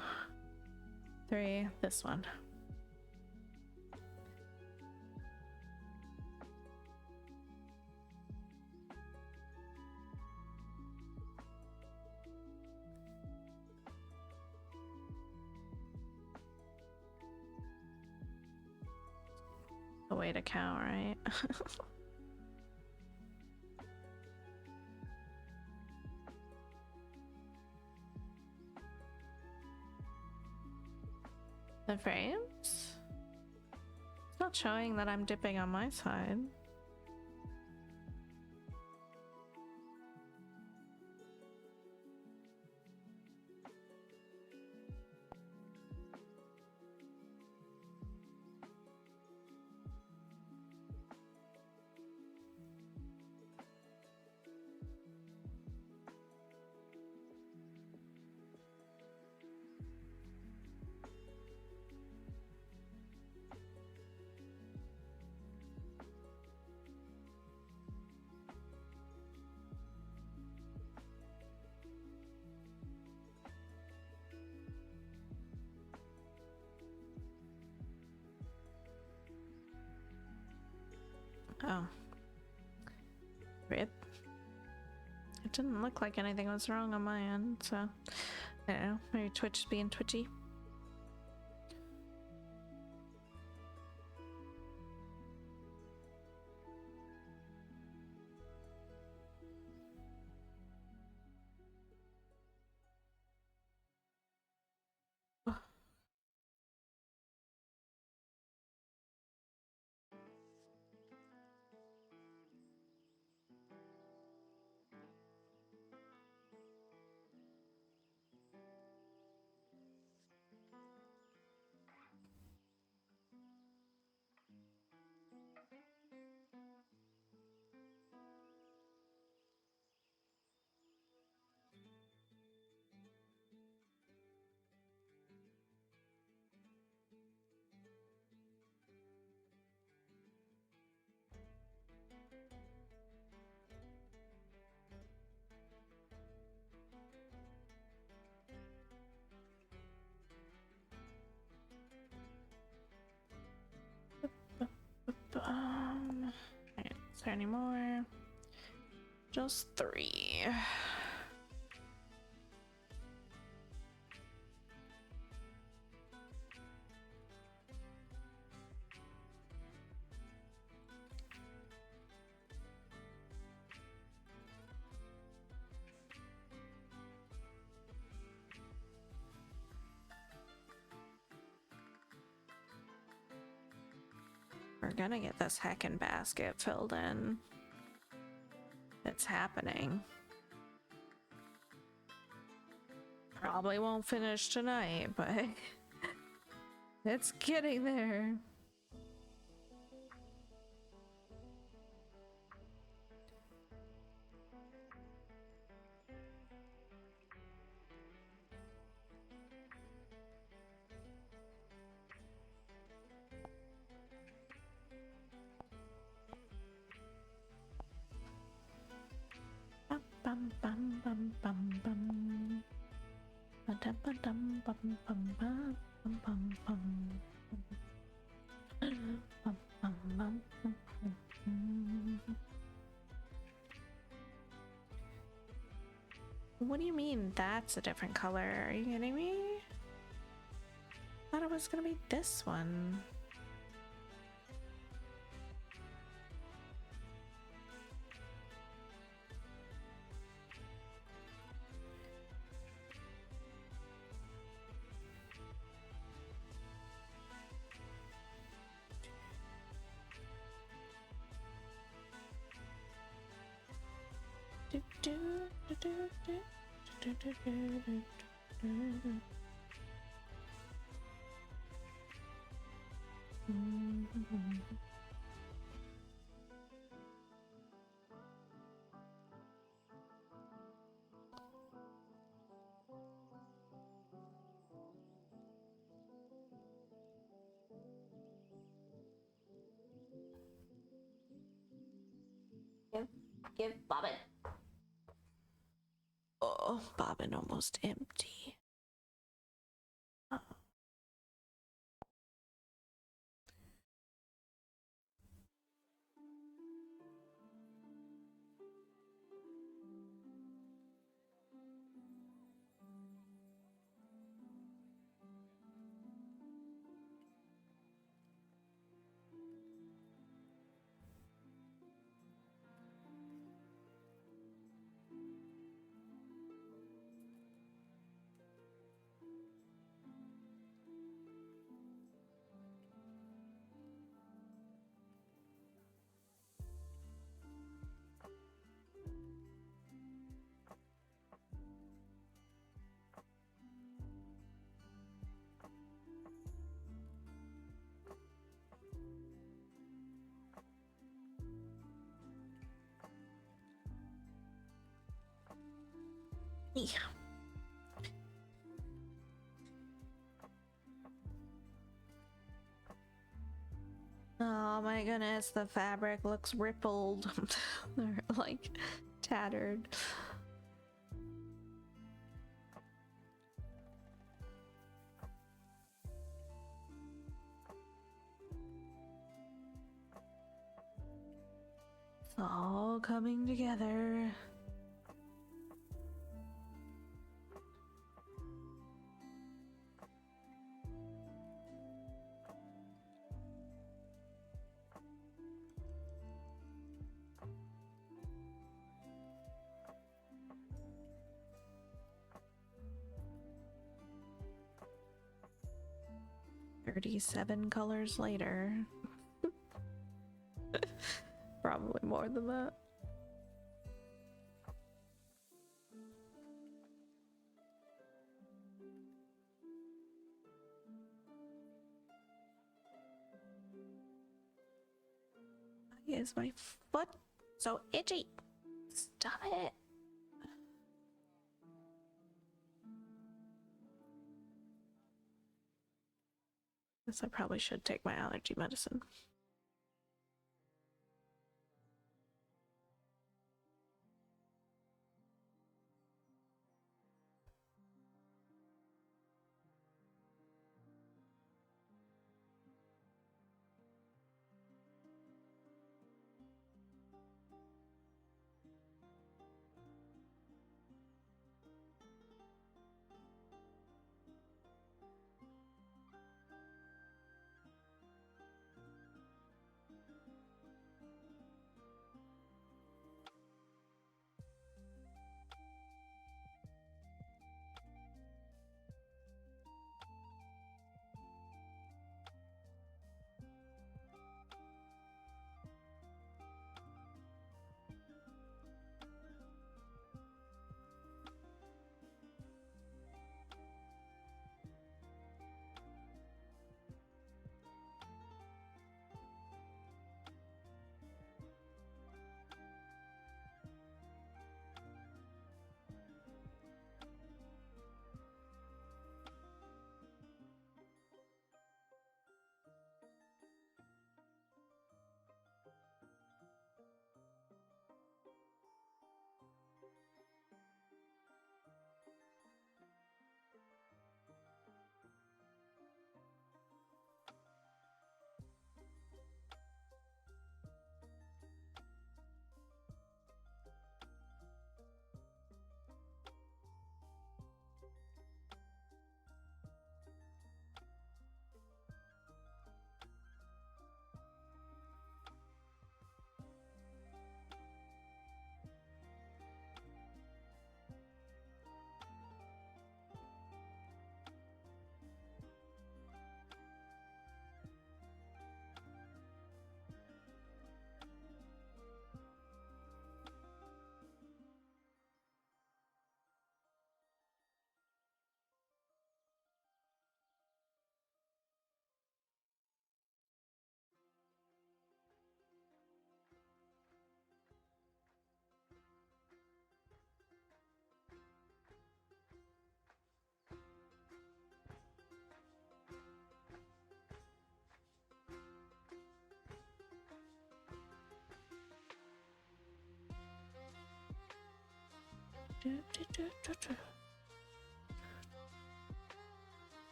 3, this one. The way to count, right? The frames? It's not showing that I'm dipping on my side. Oh. Rip. It didn't look like anything was wrong on my end, so I don't know. Maybe Twitch is being twitchy. Alright, is there any more? Just 3. We're gonna get this heckin' basket filled in. It's happening. Probably won't finish tonight, but it's getting there. Bum bum bum bum bum. What do you mean that's a different color? Are you kidding me? I thought it was gonna be this one. Give Bobbin. Oh, Bobbin almost empty. Oh. Yeah. Oh my goodness, the fabric looks rippled. They're like tattered. It's all coming together. "37 colors later." Probably more than that. Why is my foot so itchy? Stop it. Guess I probably should take my allergy medicine.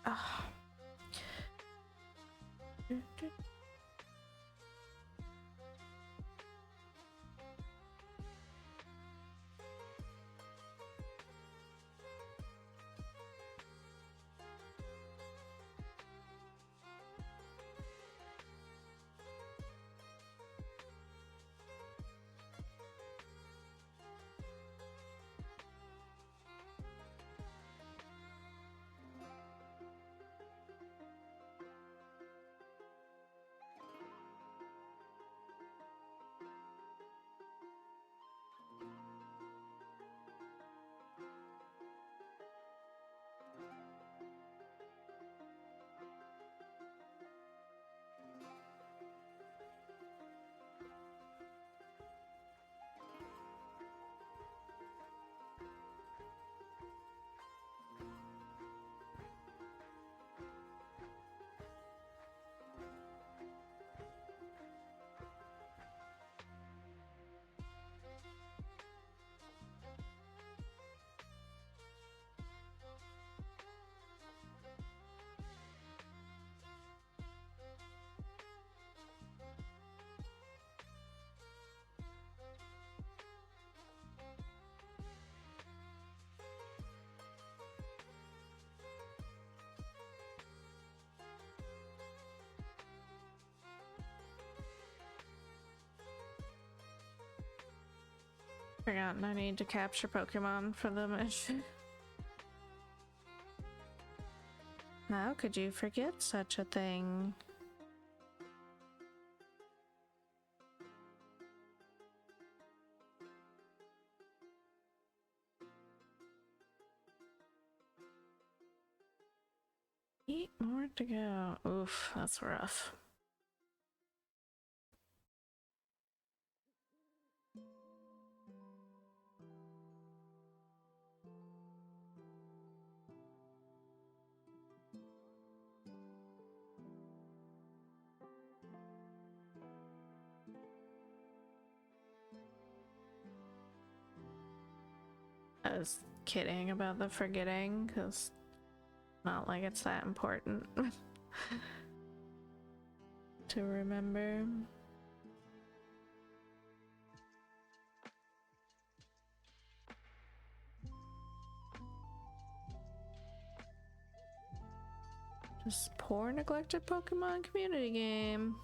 Ah. Forgotten I need to capture Pokemon for the mission. How could you forget such a thing? Eight more to go. Oof, that's rough. I was kidding about the forgetting, because not like it's that important to remember. Just poor neglected Pokemon community game.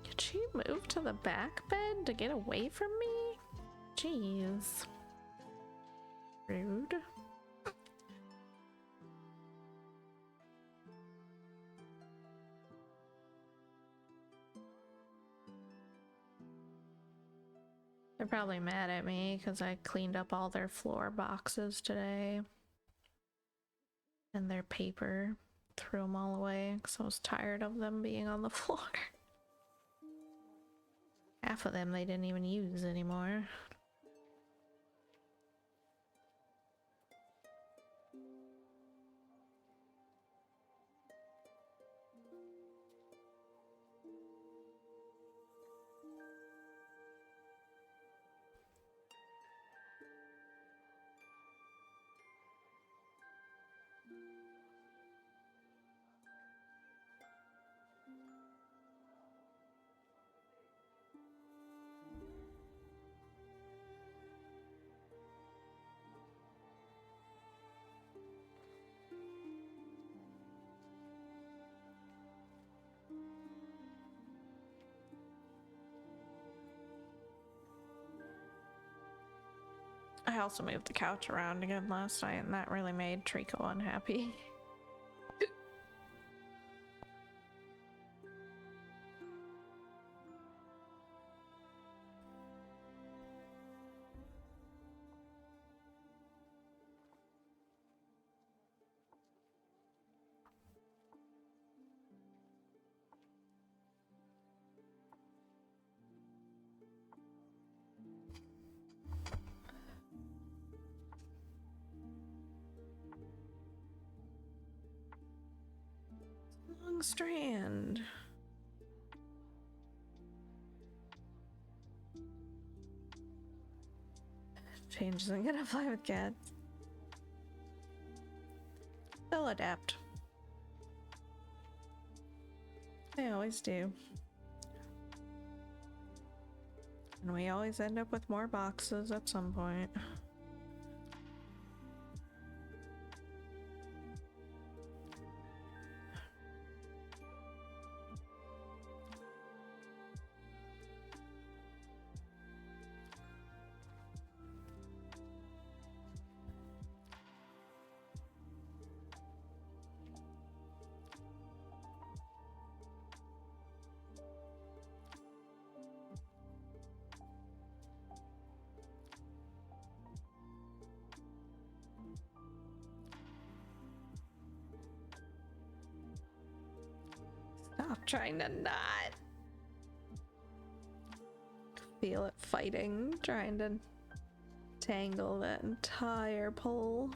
Did she move to the back bed to get away from me? Jeez. Rude. They're probably mad at me because I cleaned up all their floor boxes today. And their paper. Threw them all away because I was tired of them being on the floor. Half of them they didn't even use anymore. also moved the couch around again last night, and that really made Trico unhappy. Long strand. Change isn't gonna fly with cats. They'll adapt. They always do. And we always end up with more boxes at some point. Stop trying to not feel it fighting, trying to tangle that entire pole.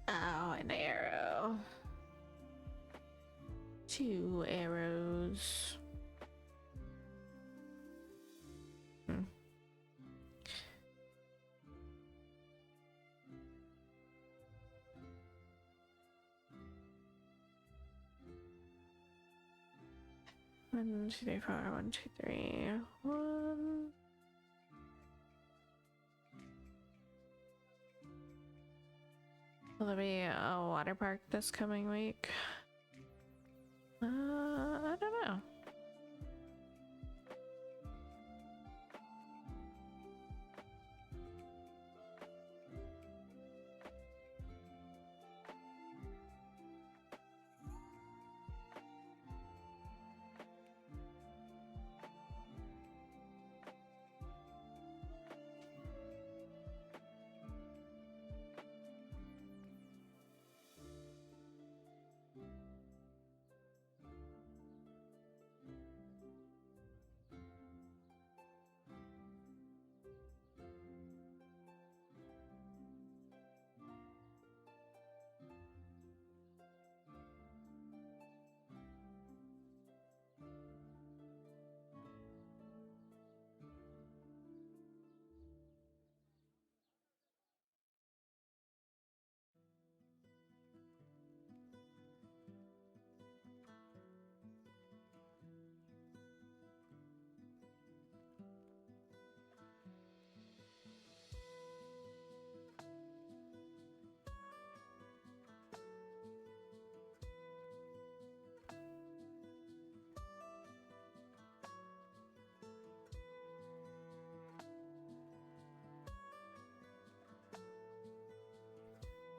Oh, an arrow. 2 arrows. Hmm. One, two, three, four. 1, 2, 3. 1. Will there be a water park this coming week? I don't know.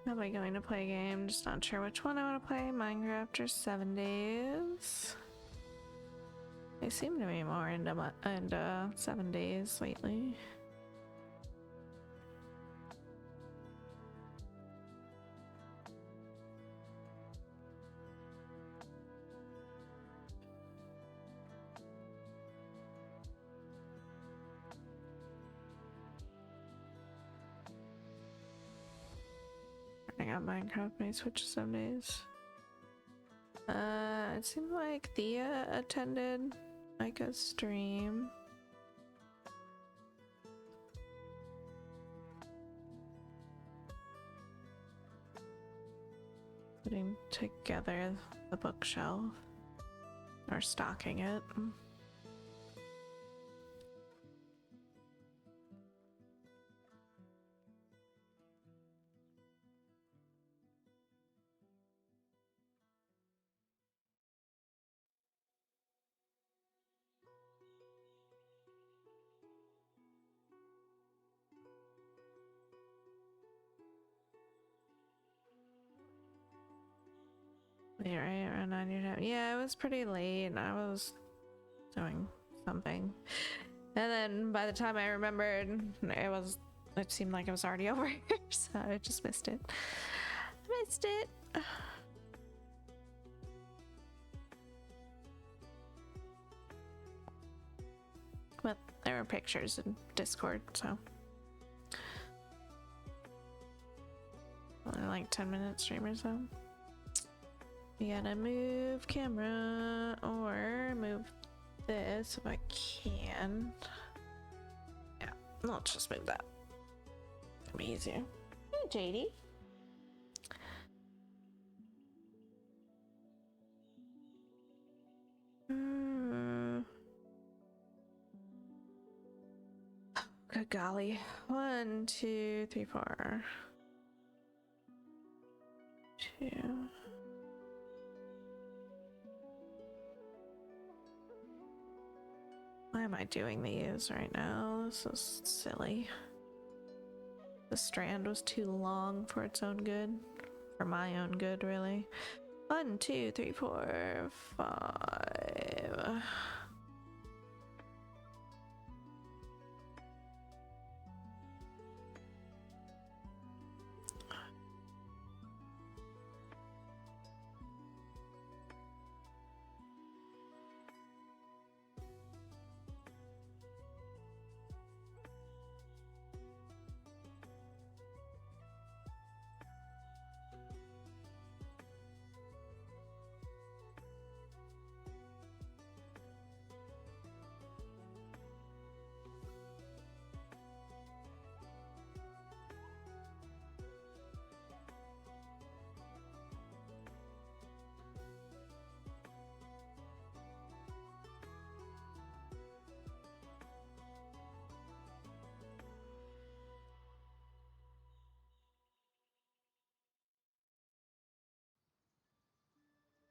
Probably going to play a game, just not sure which one I want to play. Minecraft or 7 days. They seem to be more into 7 days lately. I got Minecraft, may switch 7 days. It seemed like Thea attended like a stream. Putting together the bookshelf or stocking it. Late, right? Around 9 your time. Yeah, it was pretty late. I was doing something. And then by the time I remembered, it seemed like it was already over. So I just missed it. Missed it. But there were pictures in Discord, so. Only like 10-minute stream or so. We gotta move camera or move this if I can. Yeah, let's just move that. It'll be easier. Hey, JD. Good golly. 1, 2, 3, 4. 2. Why am I doing these right now? This is silly. The strand was too long for its own good. For my own good, really. 1, 2, 3, 4, 5.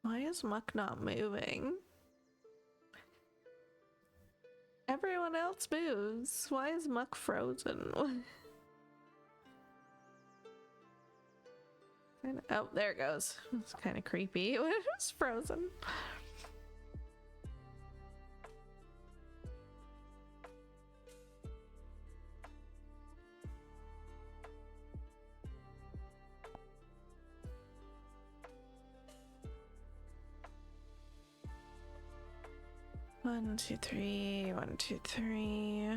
Why is Muck not moving? Everyone else moves. Why is Muck frozen? Oh, there it goes. It's kind of creepy. It was frozen. One, two, three. 1, 2, 3.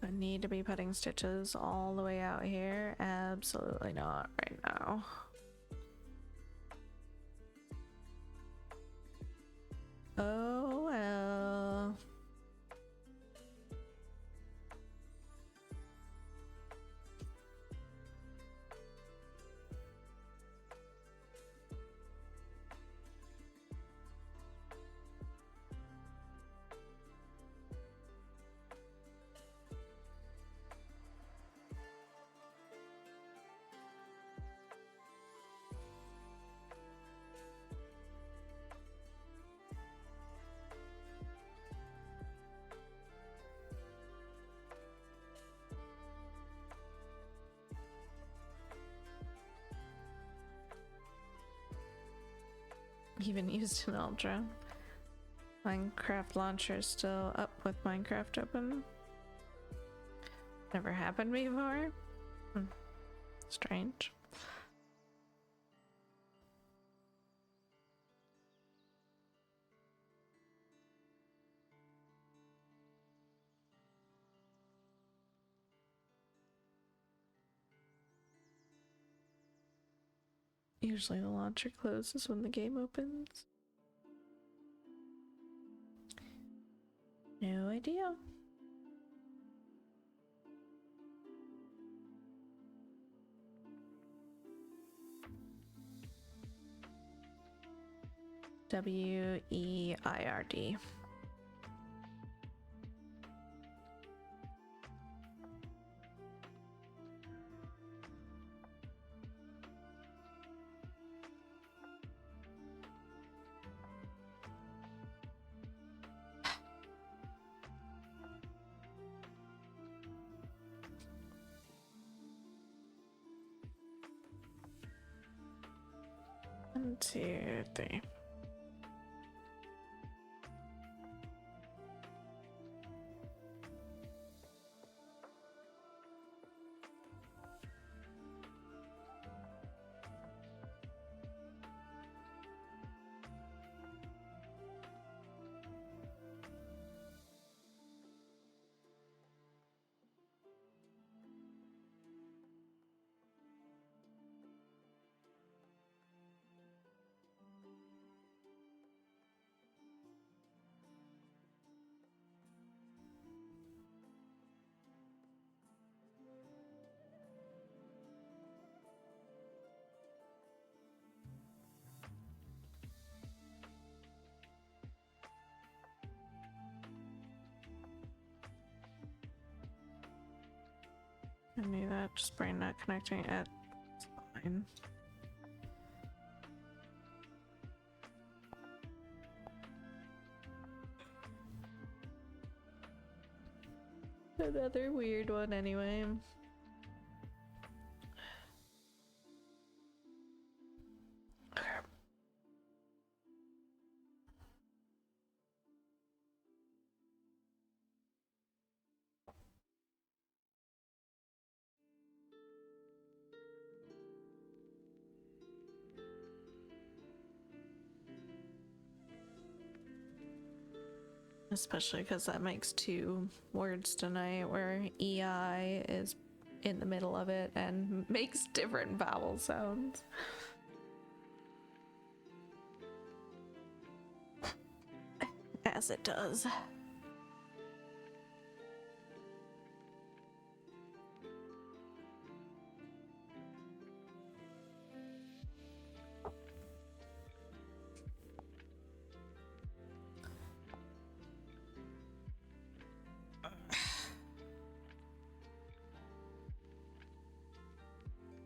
I need to be putting stitches all the way out here. Absolutely not right now. Oh well. Even used an Ultra. Minecraft launcher is still up with Minecraft open. Never happened before. Strange. Usually the launcher closes when the game opens. No idea. WEIRD. One, two, three. I knew that, just brain not connecting it. It's fine. Another weird one anyway. Especially because that makes 2 words tonight where EI is in the middle of it and makes different vowel sounds. Yes, it does.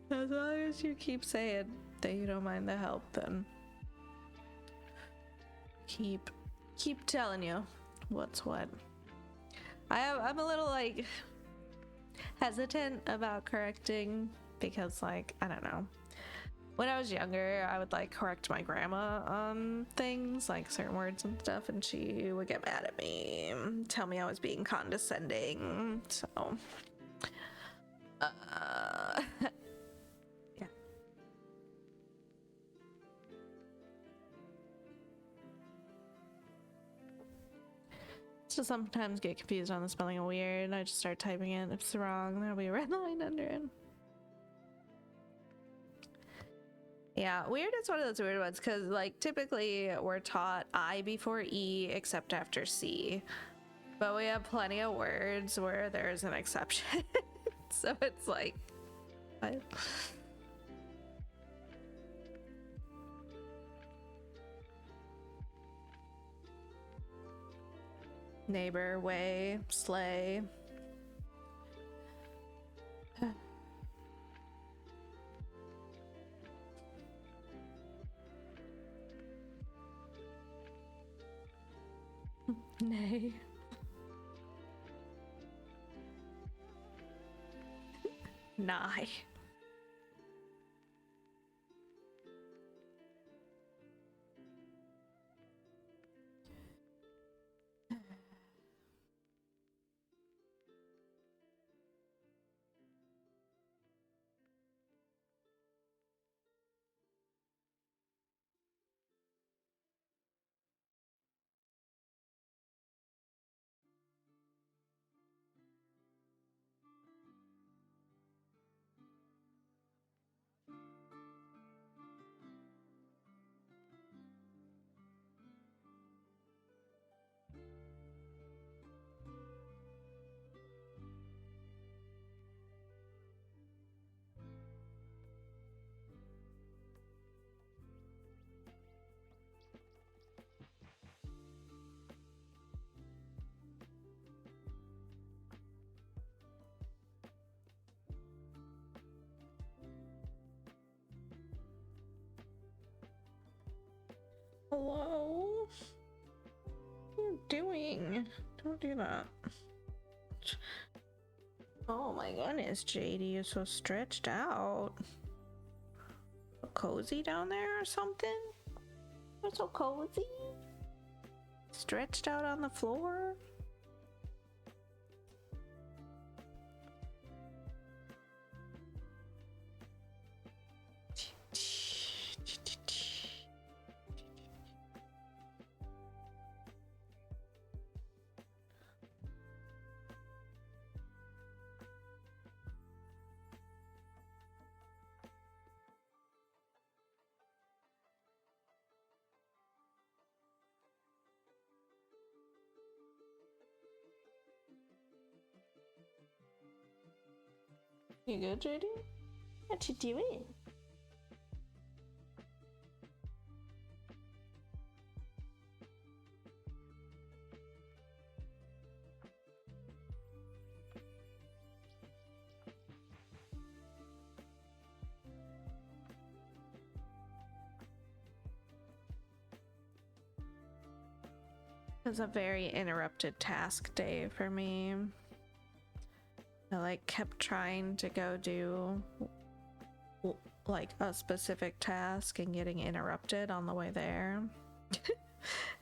As long as you keep saying that you don't mind the help, then keep telling you what's what. I'm a little like hesitant about correcting because, like, I don't know. When I was younger, I would like correct my grandma on things like certain words and stuff, and she would get mad at me, tell me I was being condescending. So yeah. So sometimes get confused on the spelling of weird. I just start typing it. If it's wrong, there'll be a red line under it. Yeah, weird is one of those weird ones because, like, typically we're taught I before E except after C. But we have plenty of words where there's an exception. So it's like, what? Neighbor, way, sleigh. Nay. Nigh. Hello? What are you doing? Don't do that. Oh my goodness, JD, you're so stretched out. So cozy down there or something? You're so cozy? Stretched out on the floor? You good, JD? What you doing? It was a very interrupted task day for me. I like kept trying to go do like a specific task and getting interrupted on the way there.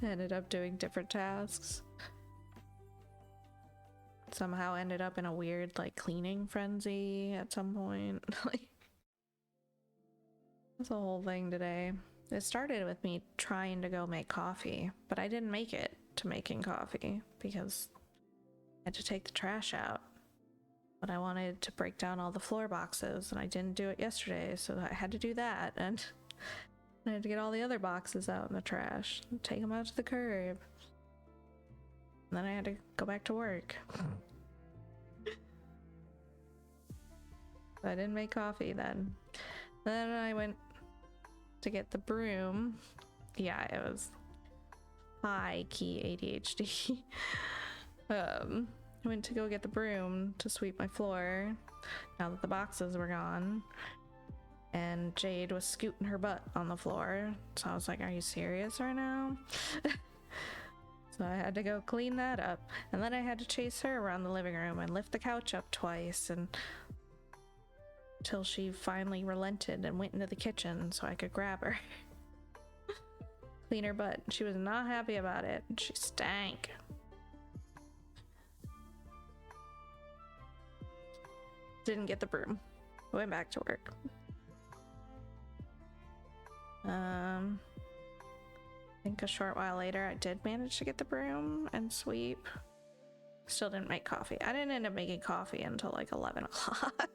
Ended up doing different tasks. Somehow ended up in a weird like cleaning frenzy at some point. Like, that's the whole thing today. It started with me trying to go make coffee, but I didn't make it to making coffee because I had to take the trash out. But I wanted to break down all the floor boxes and I didn't do it yesterday, so I had to do that, and I had to get all the other boxes out in the trash and take them out to the curb. And then I had to go back to work. I didn't make coffee then. Then I went to get the broom. Yeah, it was high key ADHD. I went to go get the broom to sweep my floor now that the boxes were gone. And Jade was scooting her butt on the floor. So I was like, are you serious right now? So I had to go clean that up. And then I had to chase her around the living room and lift the couch up twice and until she finally relented and went into the kitchen so I could grab her. Clean her butt. She was not happy about it. She stank. Didn't get the broom. Went back to work. I think a short while later I did manage to get the broom and sweep. Still didn't make coffee. I didn't end up making coffee until like 11 o'clock.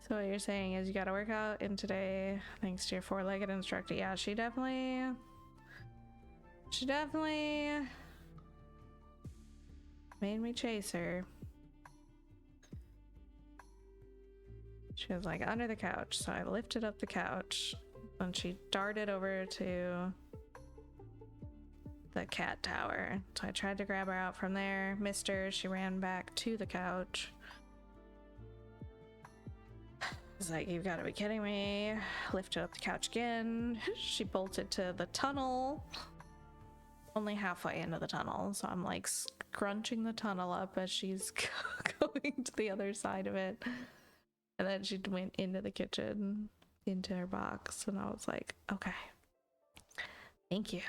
So what you're saying is you gotta work out in today thanks to your four-legged instructor. Yeah, she definitely made me chase her. She was like under the couch, so I lifted up the couch and she darted over to the cat tower. So I tried to grab her out from there, missed her. She ran back to the couch. I was like, you've got to be kidding me. Lifted up the couch again. She bolted to the tunnel. Only halfway into the tunnel, so I'm like scrunching the tunnel up as she's going to the other side of it. And then she went into the kitchen, into her box, and I was like, okay, thank you.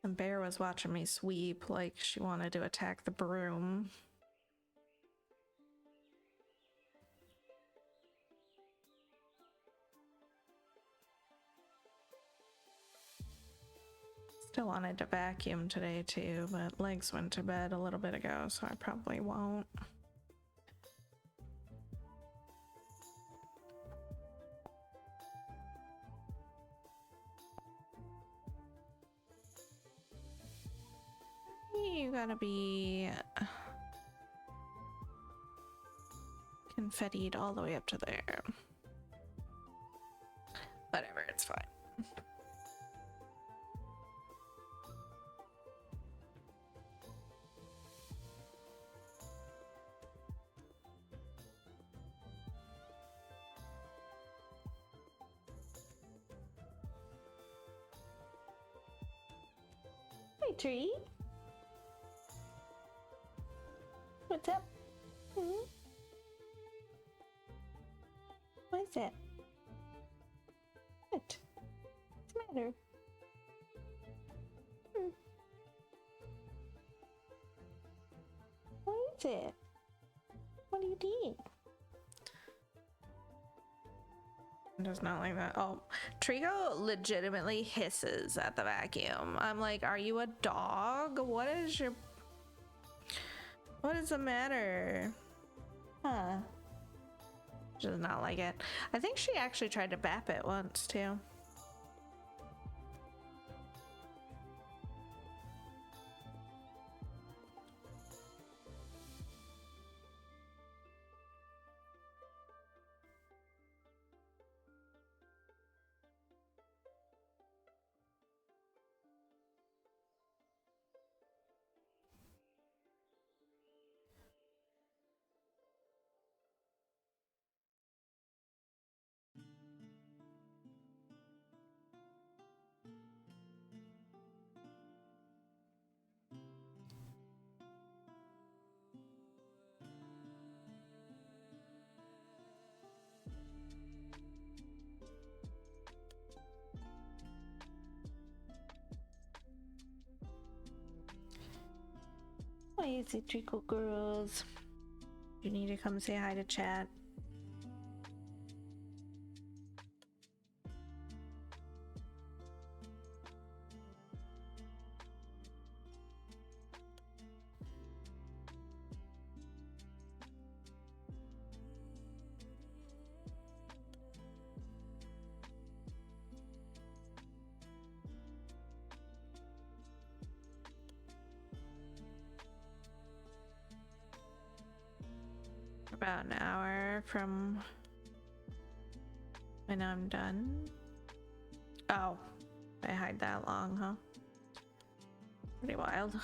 And Bear was watching me sweep like she wanted to attack the broom. Still wanted to vacuum today too, but Legs went to bed a little bit ago, so I probably won't. You gotta be confettied all the way up to there. Whatever, it's fine. Hey, Tree. What's up? Mm-hmm. What is it? What? What's the matter? What is it? What do you need? Does not like that. Oh, Trico legitimately hisses at the vacuum. I'm like, are you a dog? What is the matter? Huh. She does not like it. I think she actually tried to bap it once too. Hi, Citrical Girls. You need to come say hi to chat. About an hour from when I'm done. Oh, I hide that long, huh? Pretty wild.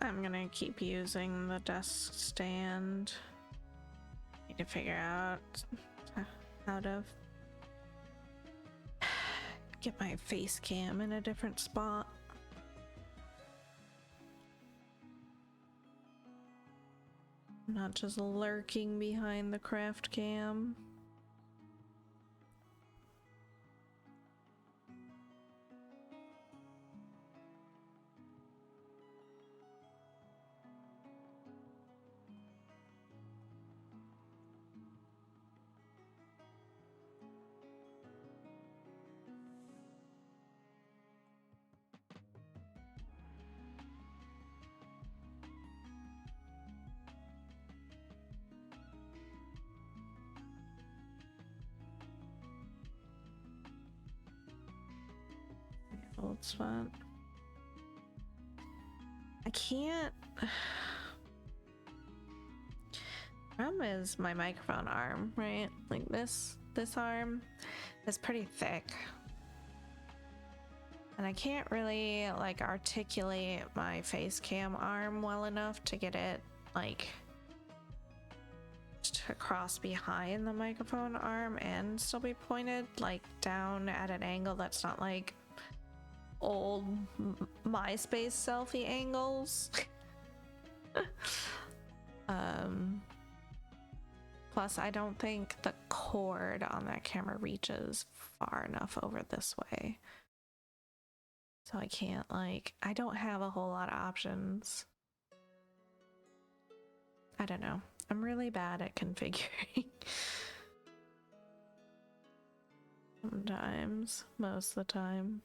I'm gonna keep using the desk stand. Need to figure out how to get my face cam in a different spot. Not just lurking behind the craft cam. Old spot. I can't. Problem is my microphone arm, right? Like this arm is pretty thick. And I can't really like articulate my face cam arm well enough to get it like to cross behind the microphone arm and still be pointed like down at an angle that's not like old MySpace selfie angles. Plus I don't think the cord on that camera reaches far enough over this way. So I can't like, I don't have a whole lot of options. I don't know. I'm really bad at configuring. Sometimes, most of the time.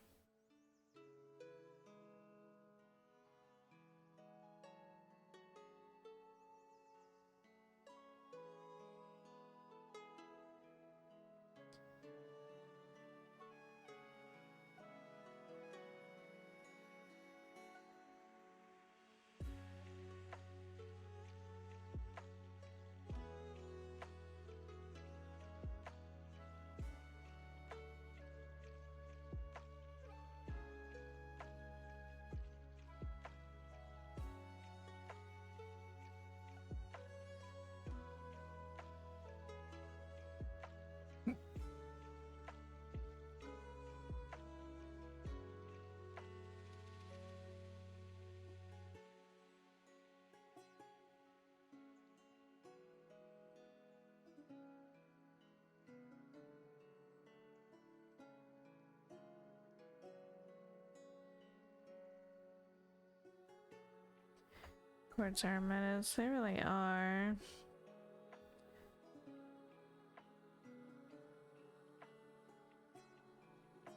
Cords are a menace. They really are.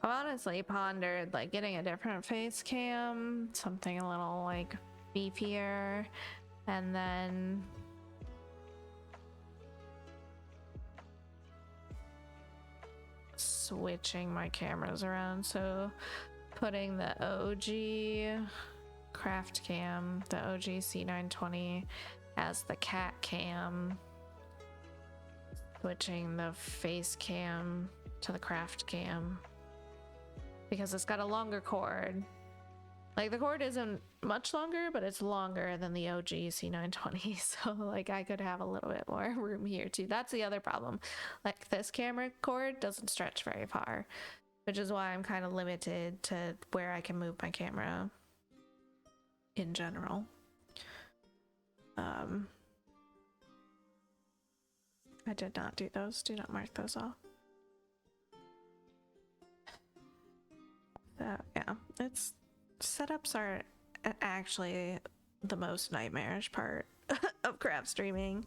I've honestly pondered like getting a different face cam, something a little like beefier, and then switching my cameras around. So putting the OG craft cam, the OG C920 as the cat cam, switching the face cam to the craft cam because it's got a longer cord. Like the cord isn't much longer, but it's longer than the OG C920. So like I could have a little bit more room here too. That's the other problem. Like this camera cord doesn't stretch very far, which is why I'm kind of limited to where I can move my camera in general. I did not do those. Do not mark those off. So yeah, it's setups are actually the most nightmarish part of craft streaming.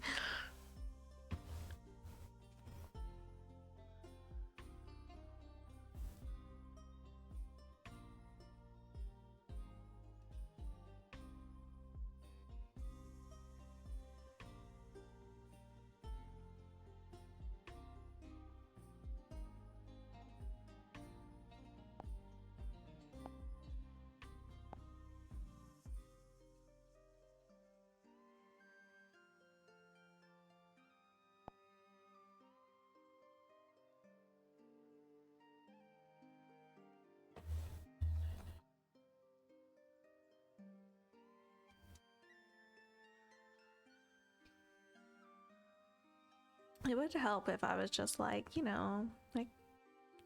It would help if I was just like, you know, like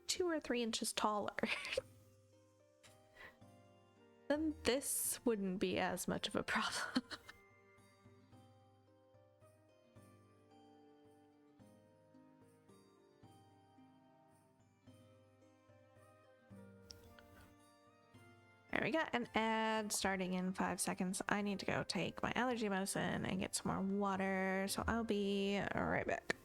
2 or 3 inches taller. Then this wouldn't be as much of a problem. There we got an ad starting in 5 seconds. I need to go take my allergy medicine and get some more water, so I'll be right back.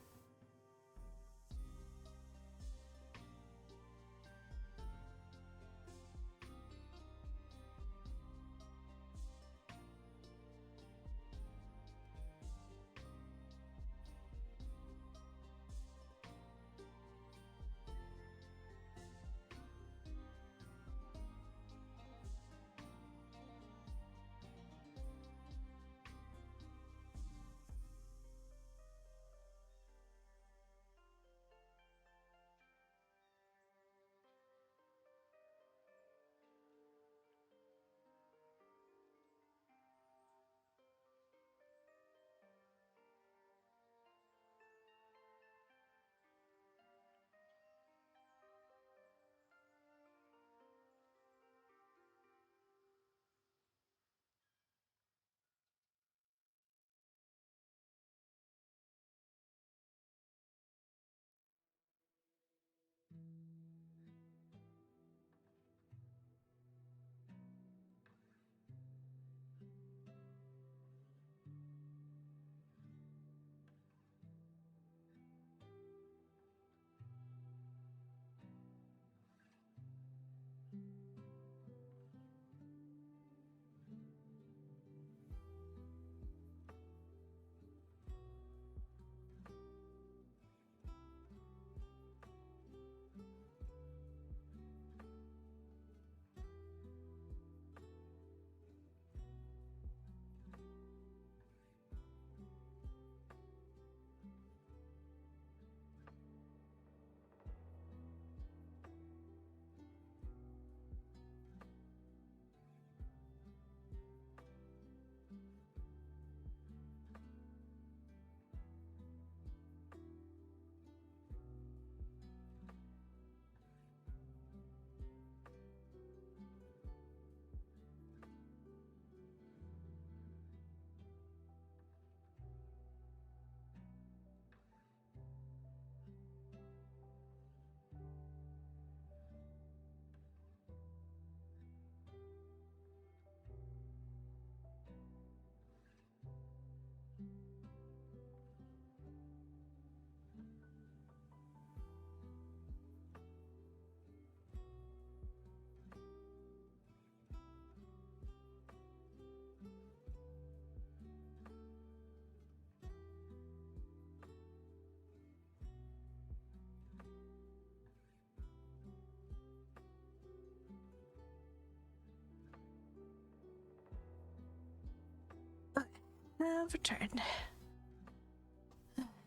have returned.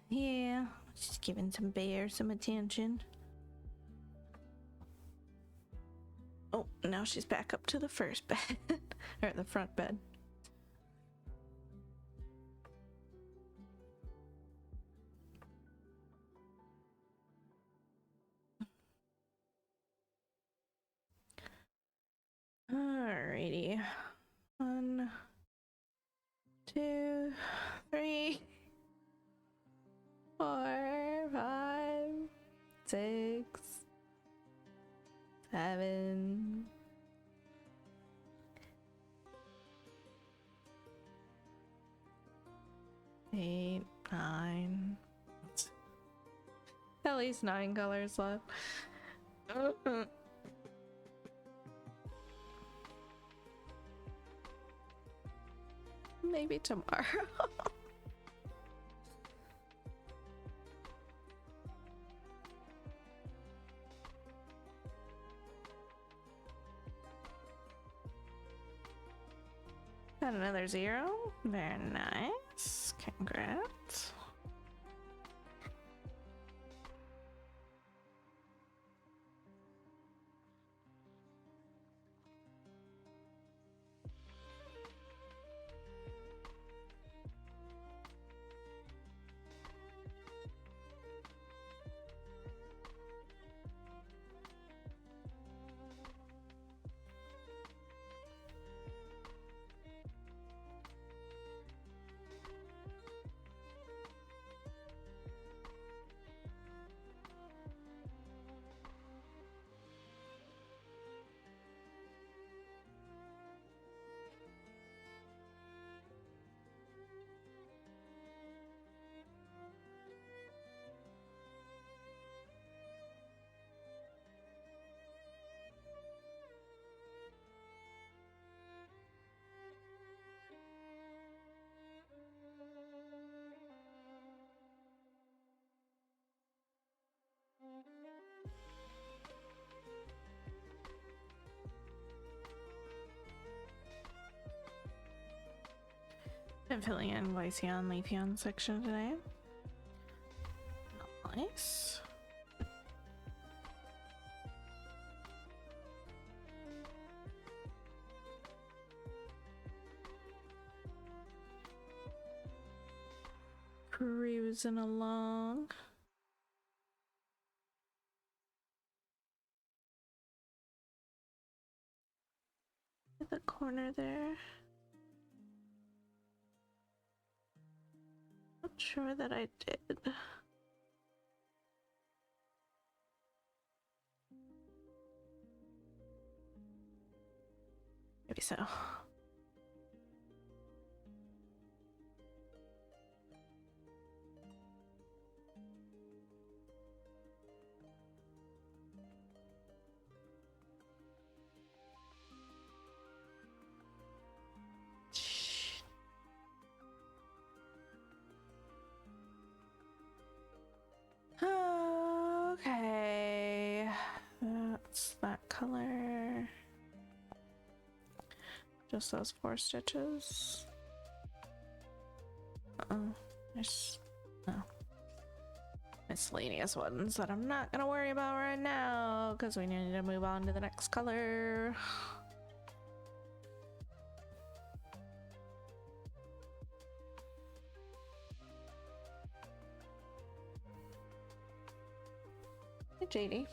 Yeah, just giving some bear some attention. Oh, now she's back up to the first bed. Or the front bed. Alrighty. 1, 2, 3, 4, 5, 6, 7, 8, 9. At least 9 colors left. Maybe tomorrow. Got another 0. Very nice. Congrats. Been filling in Glaceon, Leafeon section today. Nice. Cruising along. At the corner there. Not sure that I did. Maybe so. Okay, that's that color. Just those 4 stitches. There's miscellaneous ones that I'm not gonna worry about right now because we need to move on to the next color. Hey, JD.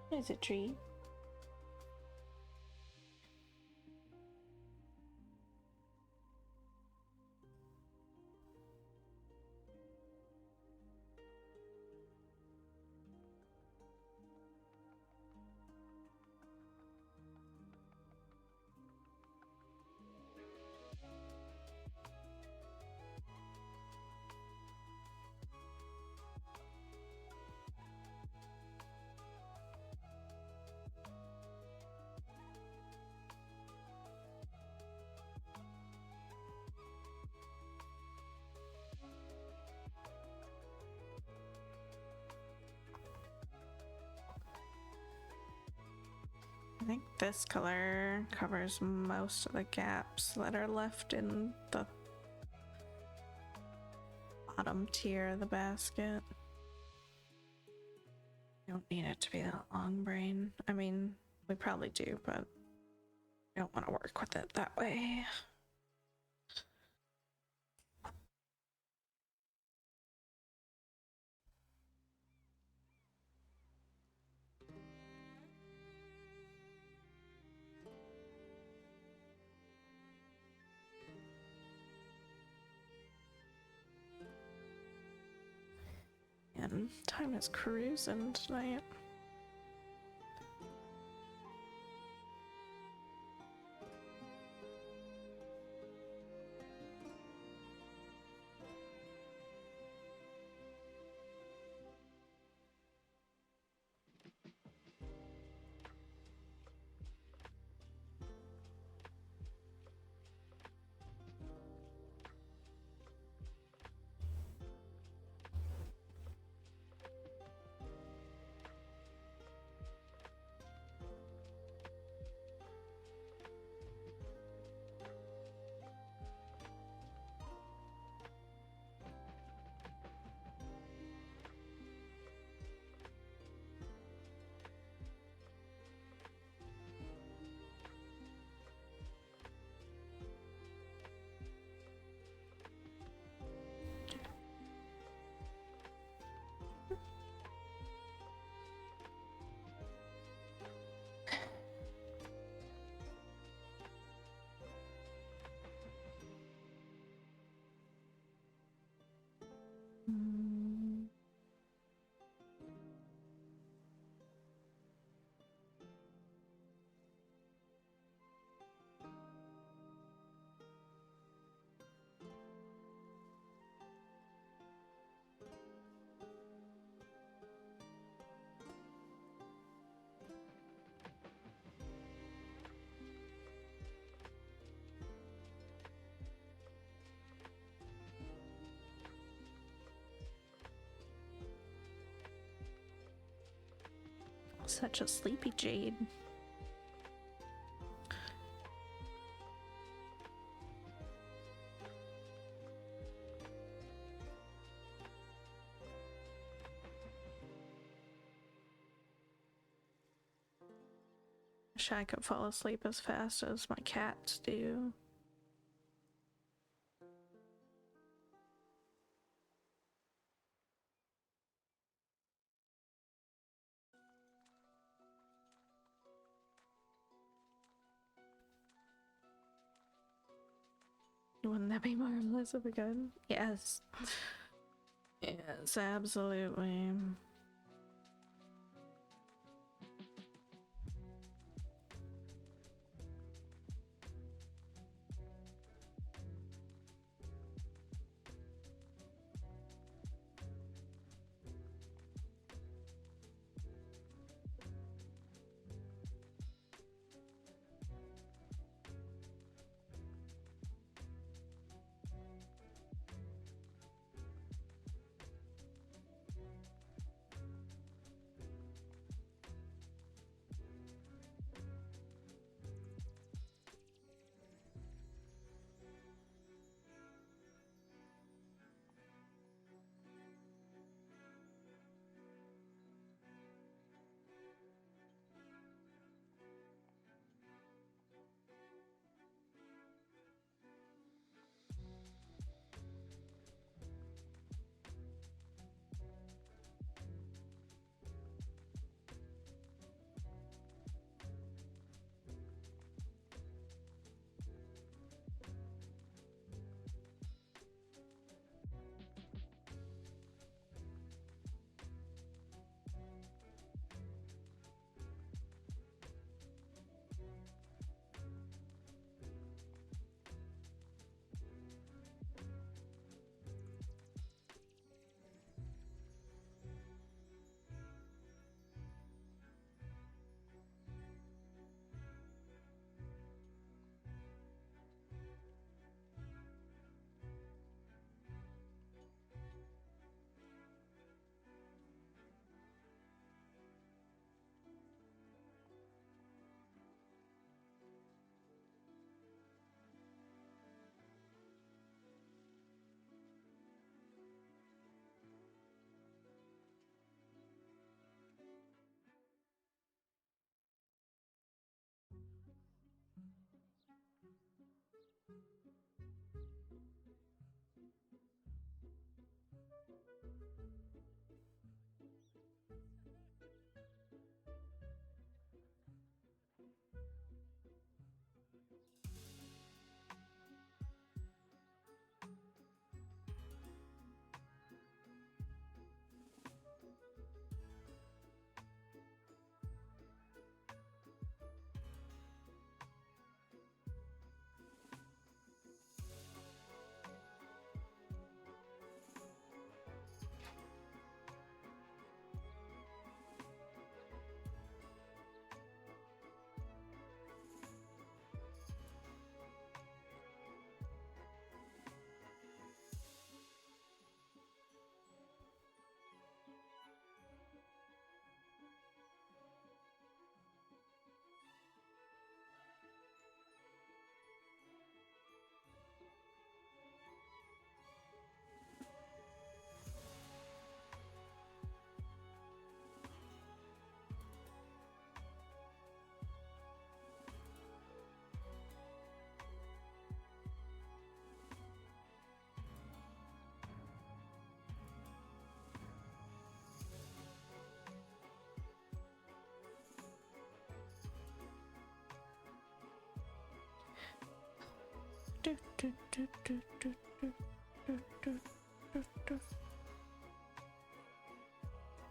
There's a tree. think this color covers most of the gaps that are left in the bottom tier of the basket. You don't need it to be that long brain. I mean, we probably do, but I don't want to work with it that way. And time is cruising tonight. Such a sleepy Jade. Wish I could fall asleep as fast as my cats do. Wouldn't that be marvelous if we could? Yes. Yes, absolutely.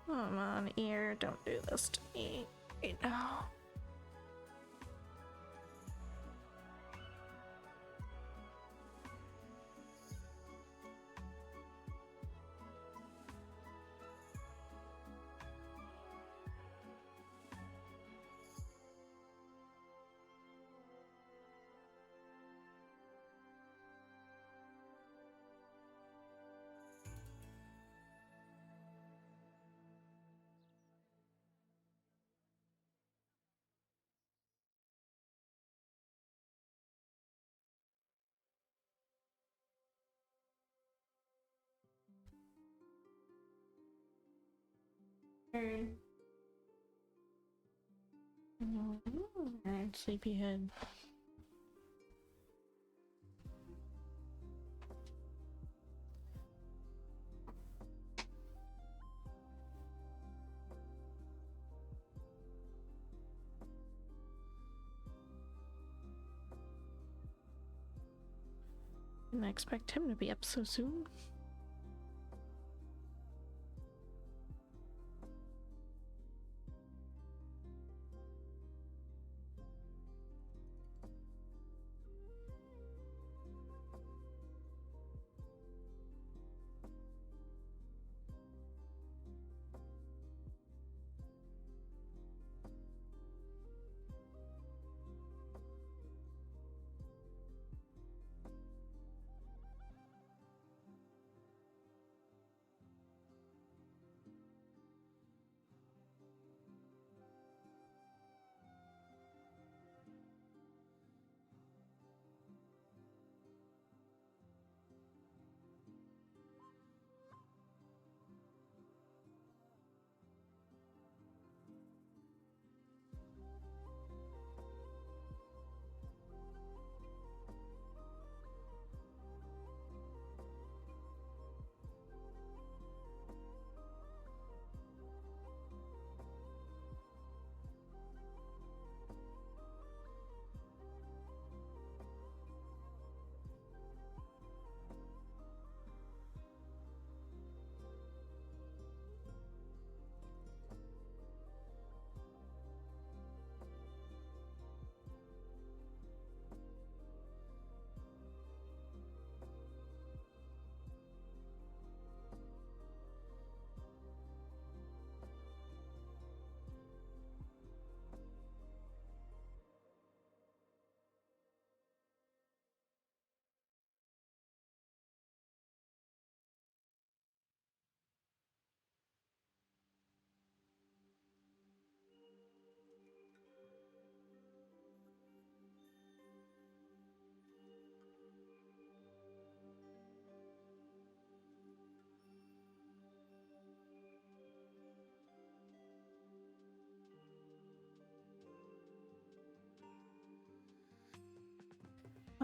Come on, ear, don't do this to me right now. Alright, sleepyhead. Didn't expect him to be up so soon.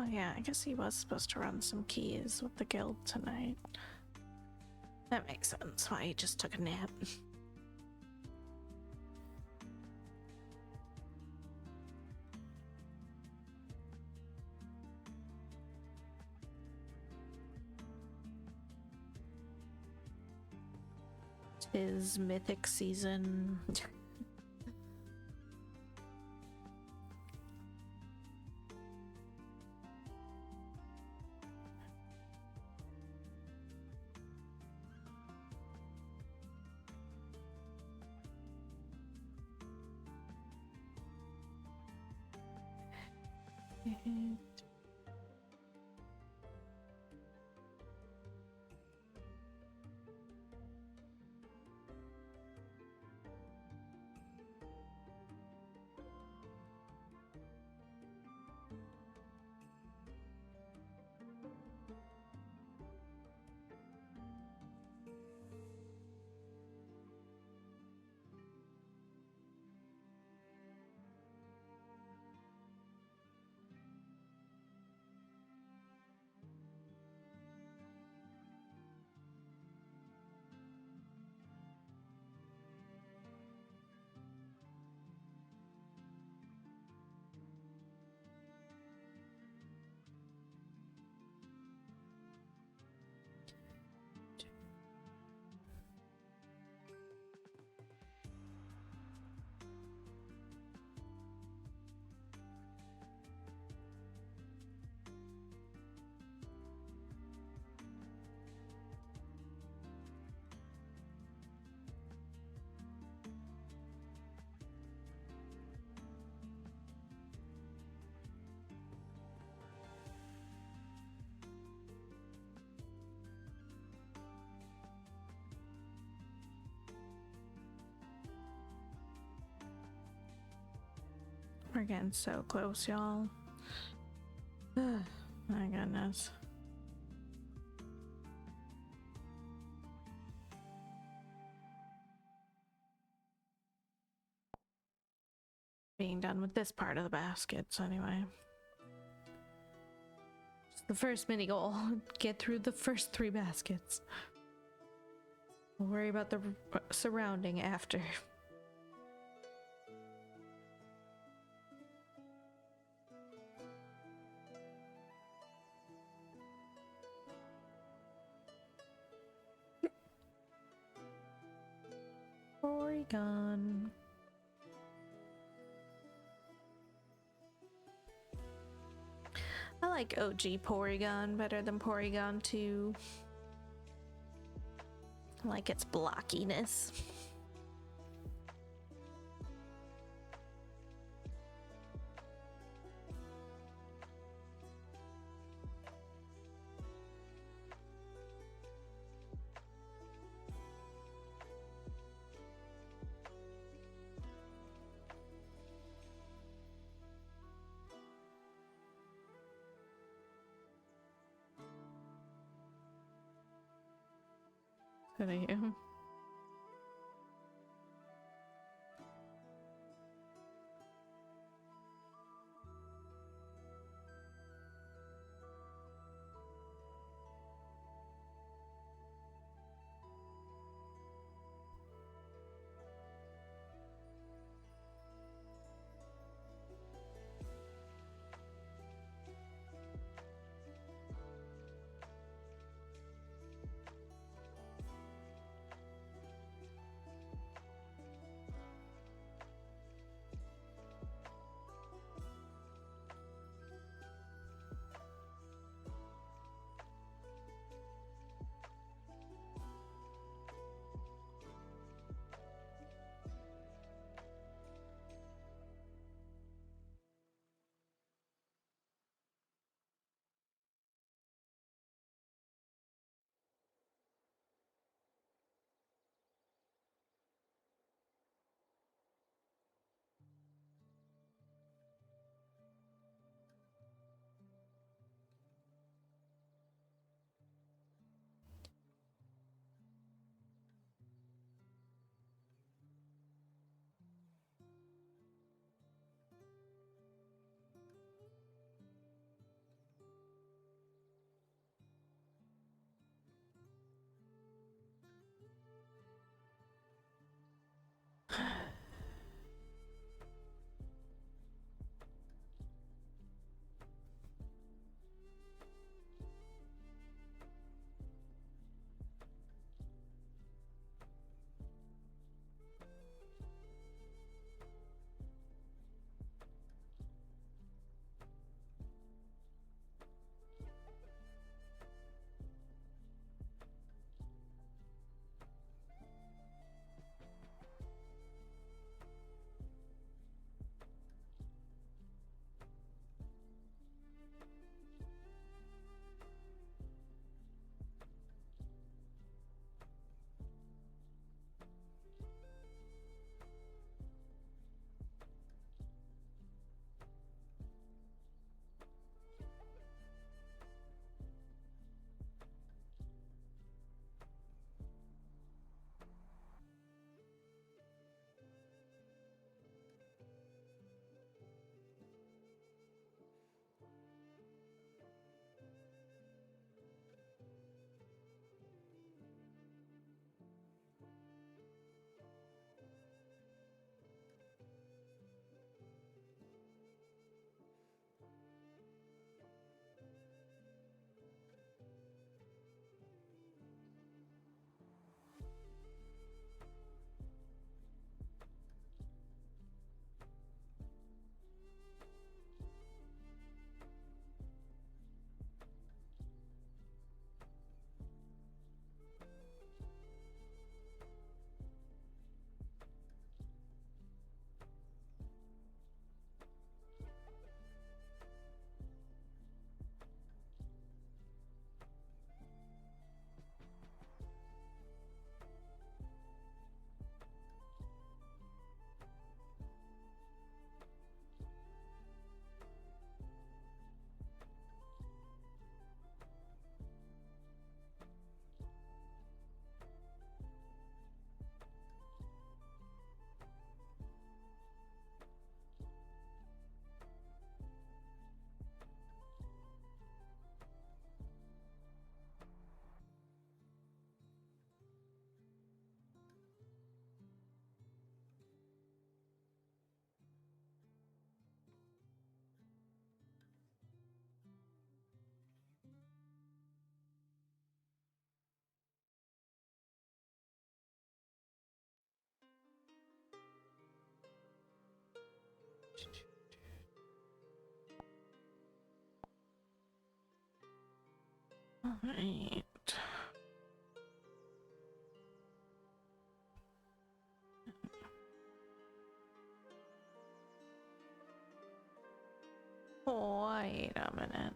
Oh yeah, I guess he was supposed to run some keys with the guild tonight. That makes sense why he just took a nap. Tis mythic season. We're getting so close, y'all. My goodness. Being done with this part of the baskets, anyway. Just the first mini goal. Get through the first 3 baskets. We'll worry about the surrounding after. Porygon. I like OG Porygon better than Porygon 2. I like its blockiness. Good of you. All right. Wait a minute.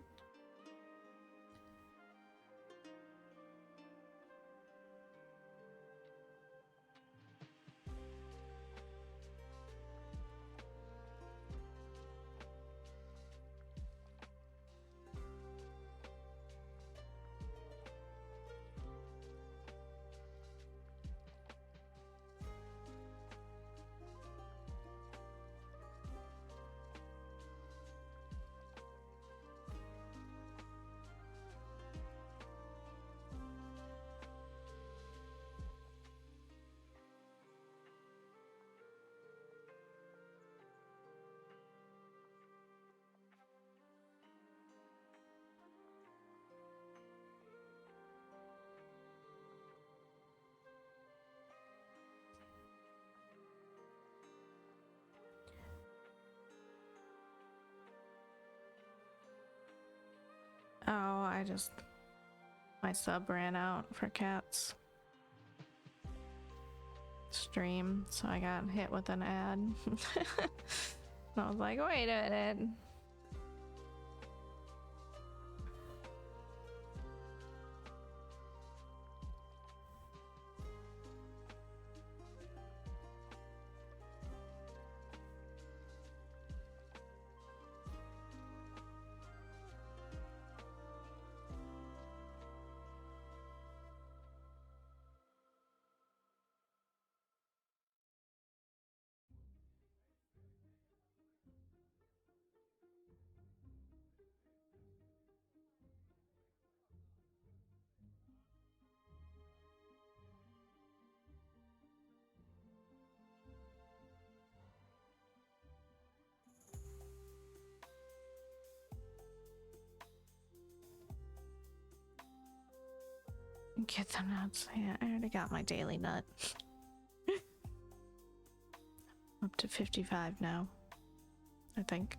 Oh, my sub ran out for cats stream, so I got hit with an ad. And I was like, wait a minute. Get the nuts. Yeah, I already got my daily nut. Up to 55 now, I think.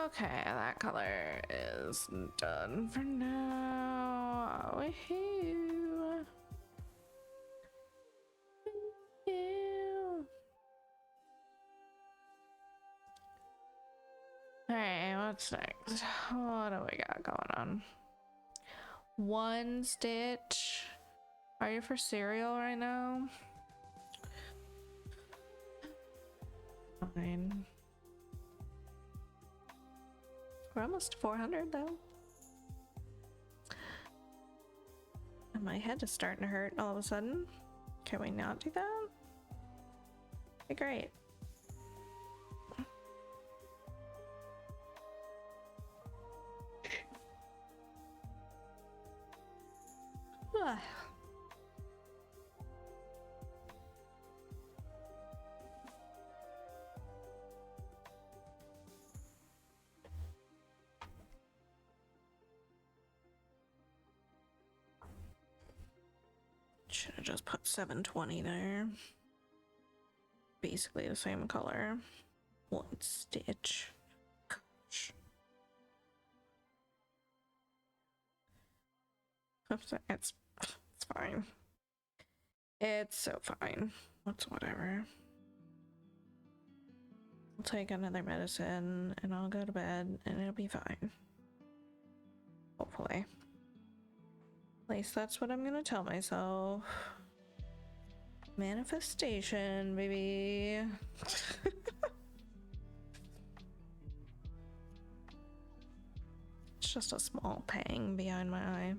Okay, that color is done for now. Woohoo! Woohoo! Alright, what's next? What do we got going on? One stitch. Are you for cereal right now? Fine. We're almost 400 though. And my head is starting to hurt all of a sudden. Can we not do that? Okay, great. Should have just put 720 there. Basically the same color. One stitch. Gosh. It's fine. It's so fine. It's whatever. I'll take another medicine and I'll go to bed and it'll be fine. Hopefully. At least that's what I'm gonna tell myself. Manifestation, baby. It's just a small pang behind my eye.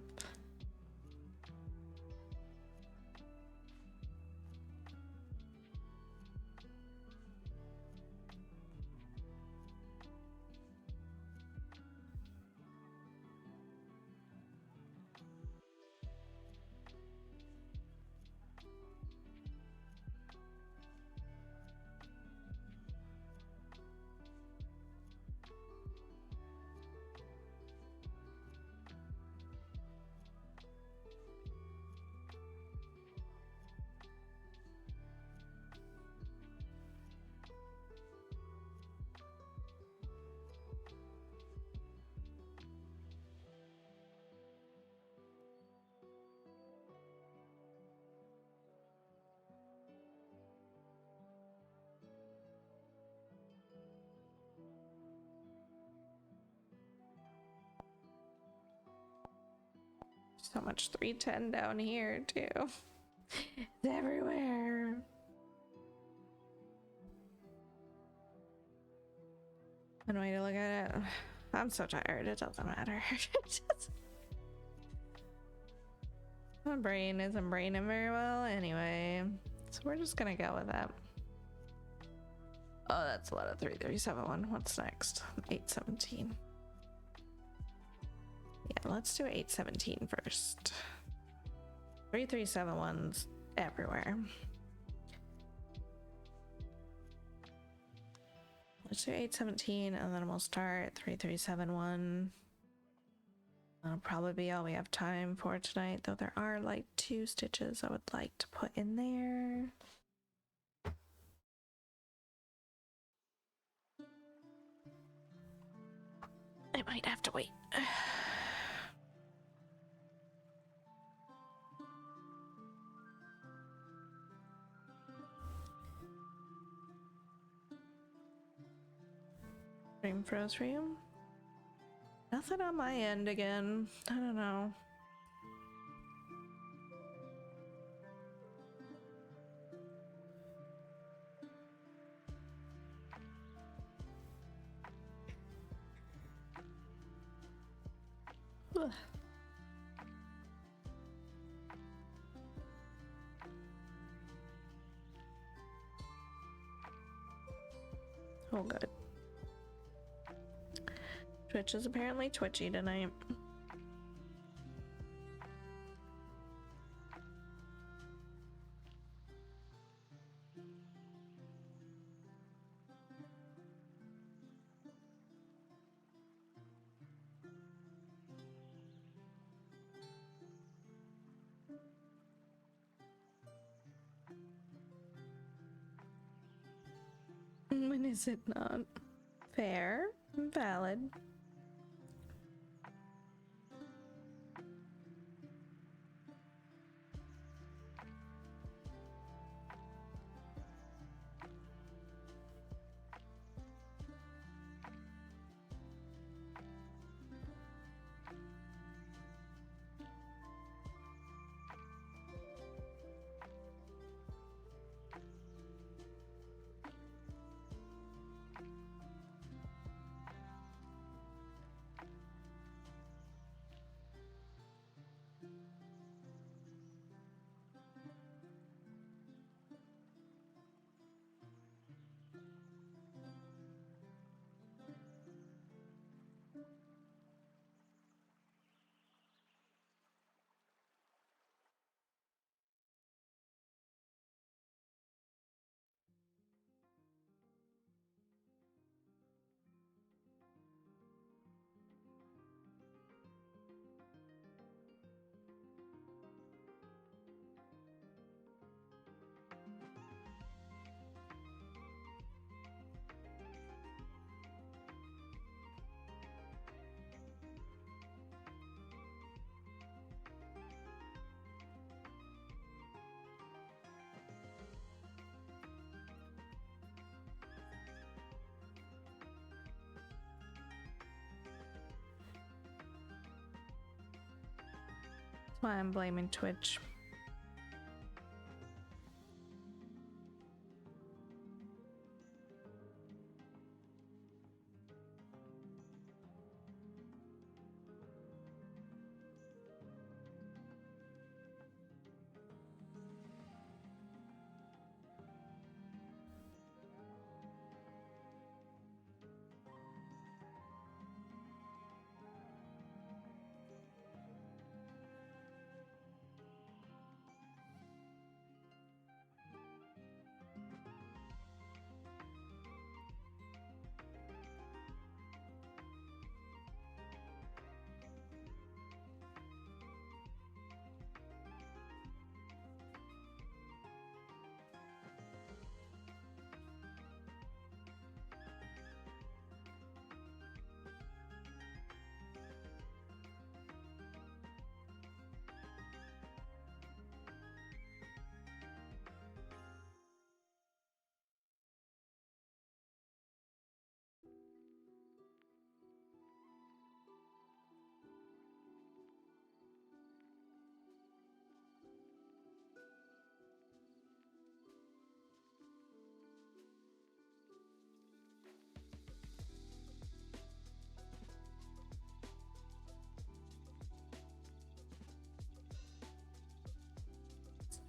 So much 310 down here too. It's everywhere. One way to look at it. I'm so tired, it doesn't matter. My brain isn't braining very well anyway. So we're just gonna go with that. Oh, that's a lot of 3371. What's next? 817. Yeah, let's do 817 first. 3371's everywhere. Let's do 817 and then we'll start 3371. That'll probably be all we have time for tonight, though there are like 2 stitches I would like to put in there. I might have to wait. Stream froze for you? Nothing on my end again. I don't know. Ugh. Oh, good. Twitch is apparently twitchy tonight. When is it not? Fair, valid. That's why I'm blaming Twitch.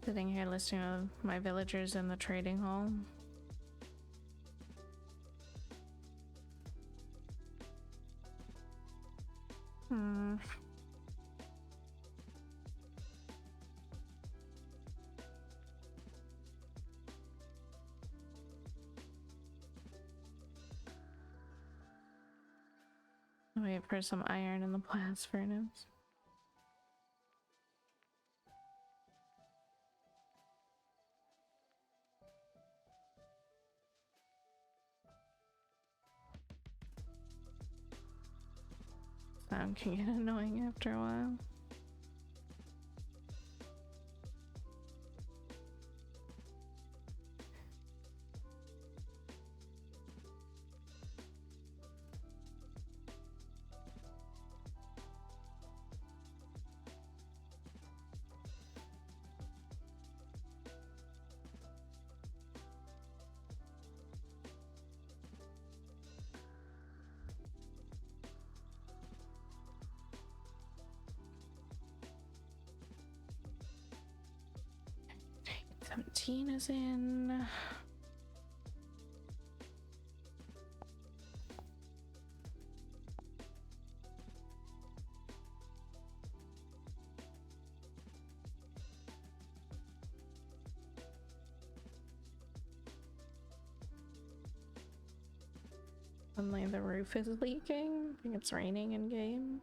Sitting here listening to my villagers in the trading hall. Wait for some iron in the blast furnace. Sound can get annoying after a while. Is in. Suddenly the roof is leaking. I think it's raining in game.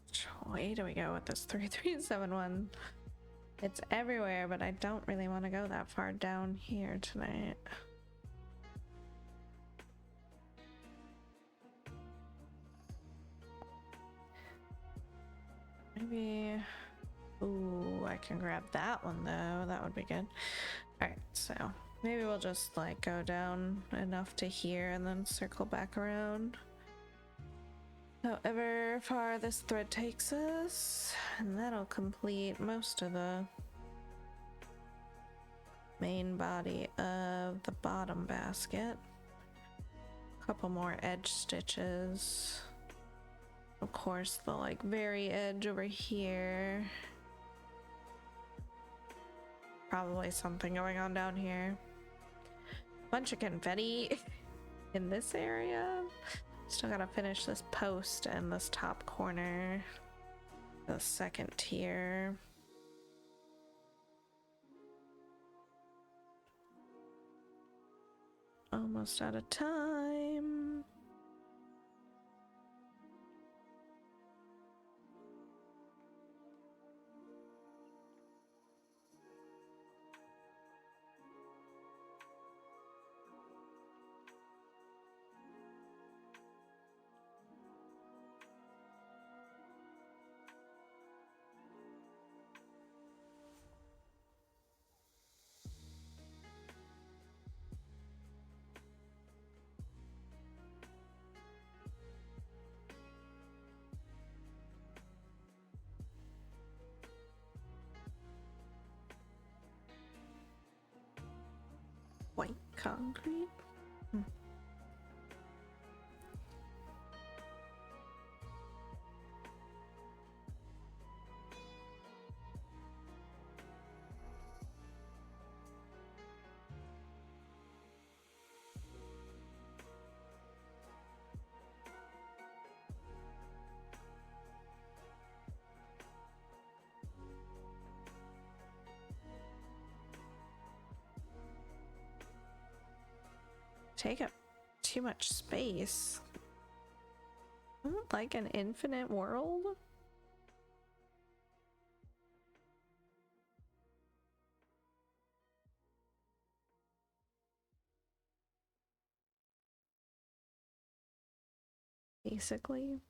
Which way do we go with this 3371? It's everywhere, but I don't really want to go that far down here tonight. Maybe... Ooh, I can grab that one though. That would be good. Alright, so maybe we'll just like go down enough to here and then circle back around. However far this thread takes us, and that'll complete most of the main body of the bottom basket. A couple more edge stitches. Of course, the like very edge over here. Probably something going on down here. Bunch of confetti in this area. Still gotta finish this post and this top corner. The second tier. Almost out of time. White concrete? Take up too much space. Like an infinite world? basically.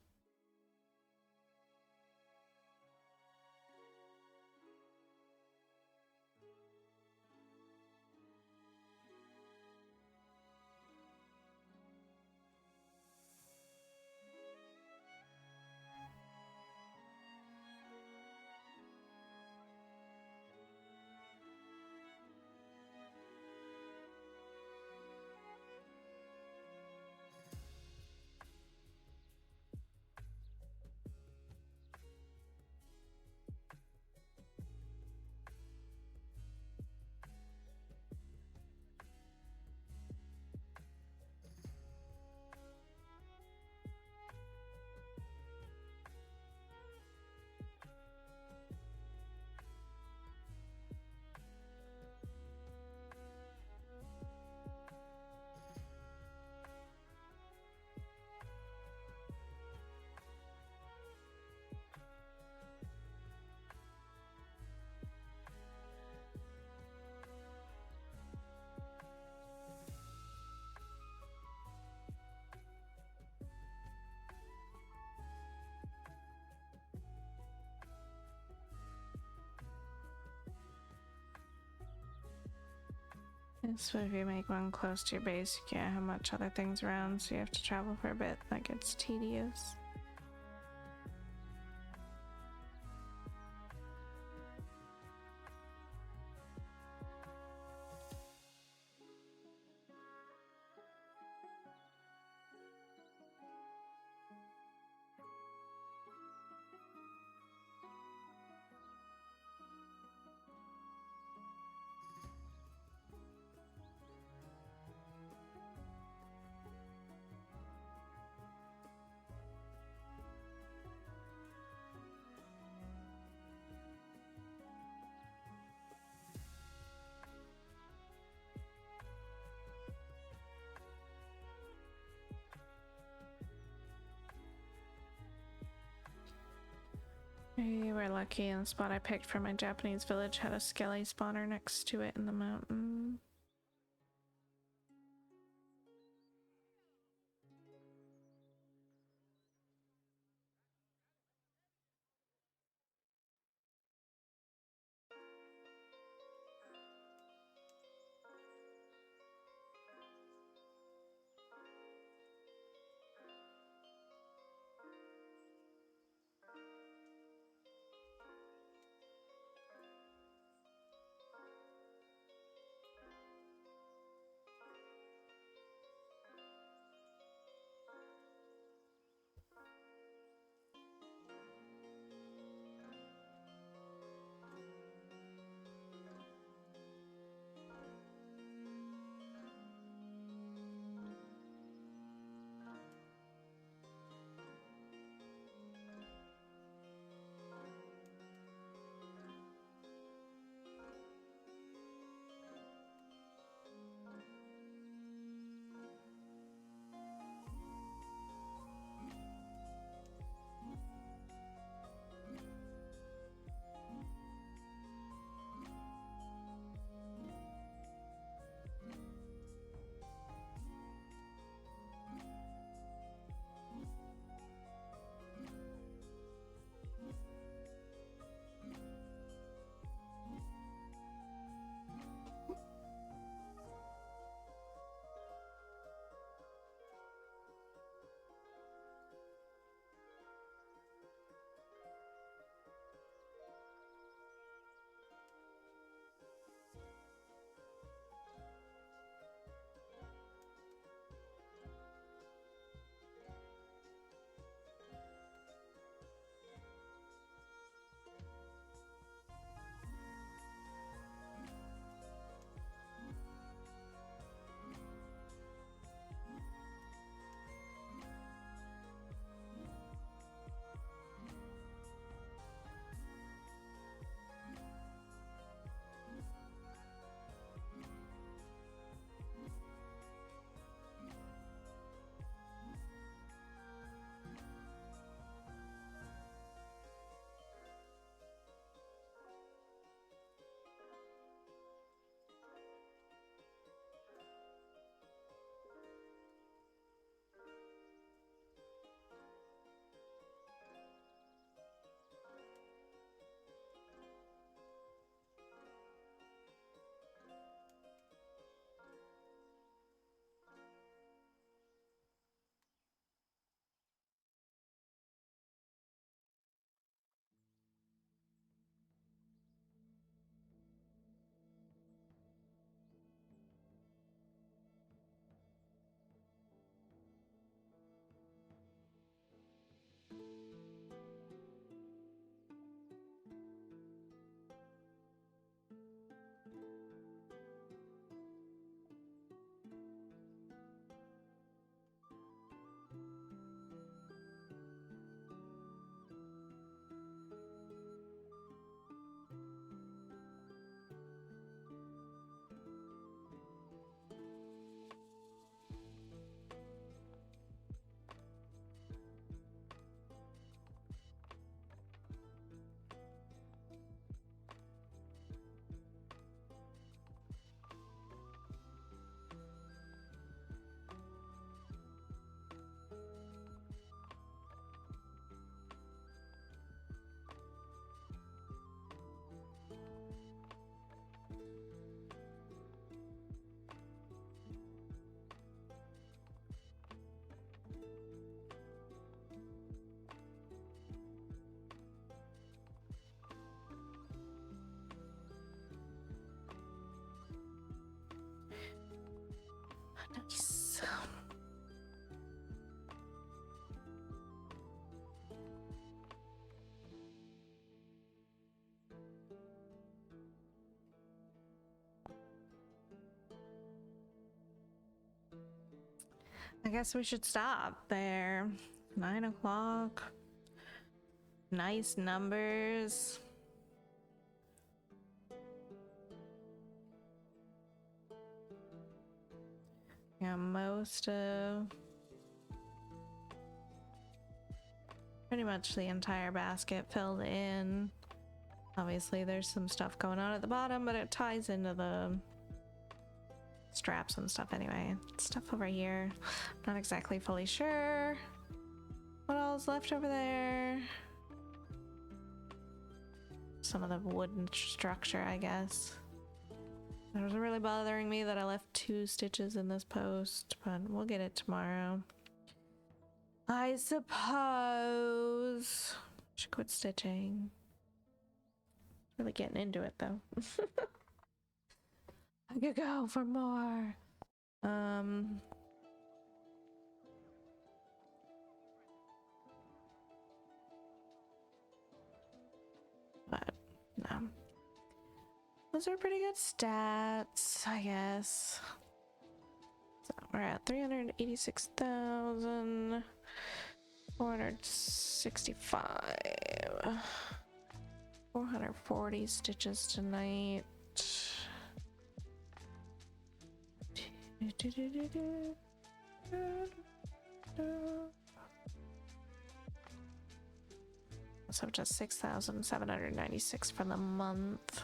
So if you make one close to your base, you can't have much other things around, so you have to travel for a bit. That gets tedious. We were lucky, and the spot I picked for my Japanese village had a skelly spawner next to it in the mountain. I guess we should stop there. 9 o'clock. Nice numbers. Yeah, most of pretty much the entire basket filled in. Obviously there's some stuff going on at the bottom, but it ties into the straps and stuff anyway. Stuff over here. Not exactly fully sure what all's left over there. Some of the wooden structure, I guess. It was really bothering me that I left 2 stitches in this post, but we'll get it tomorrow. I suppose. Should quit stitching. Really getting into it though. I could go for more. But no. Those are pretty good stats, I guess. So we're at 386,465. 440 stitches tonight. So just 6,796 for the month.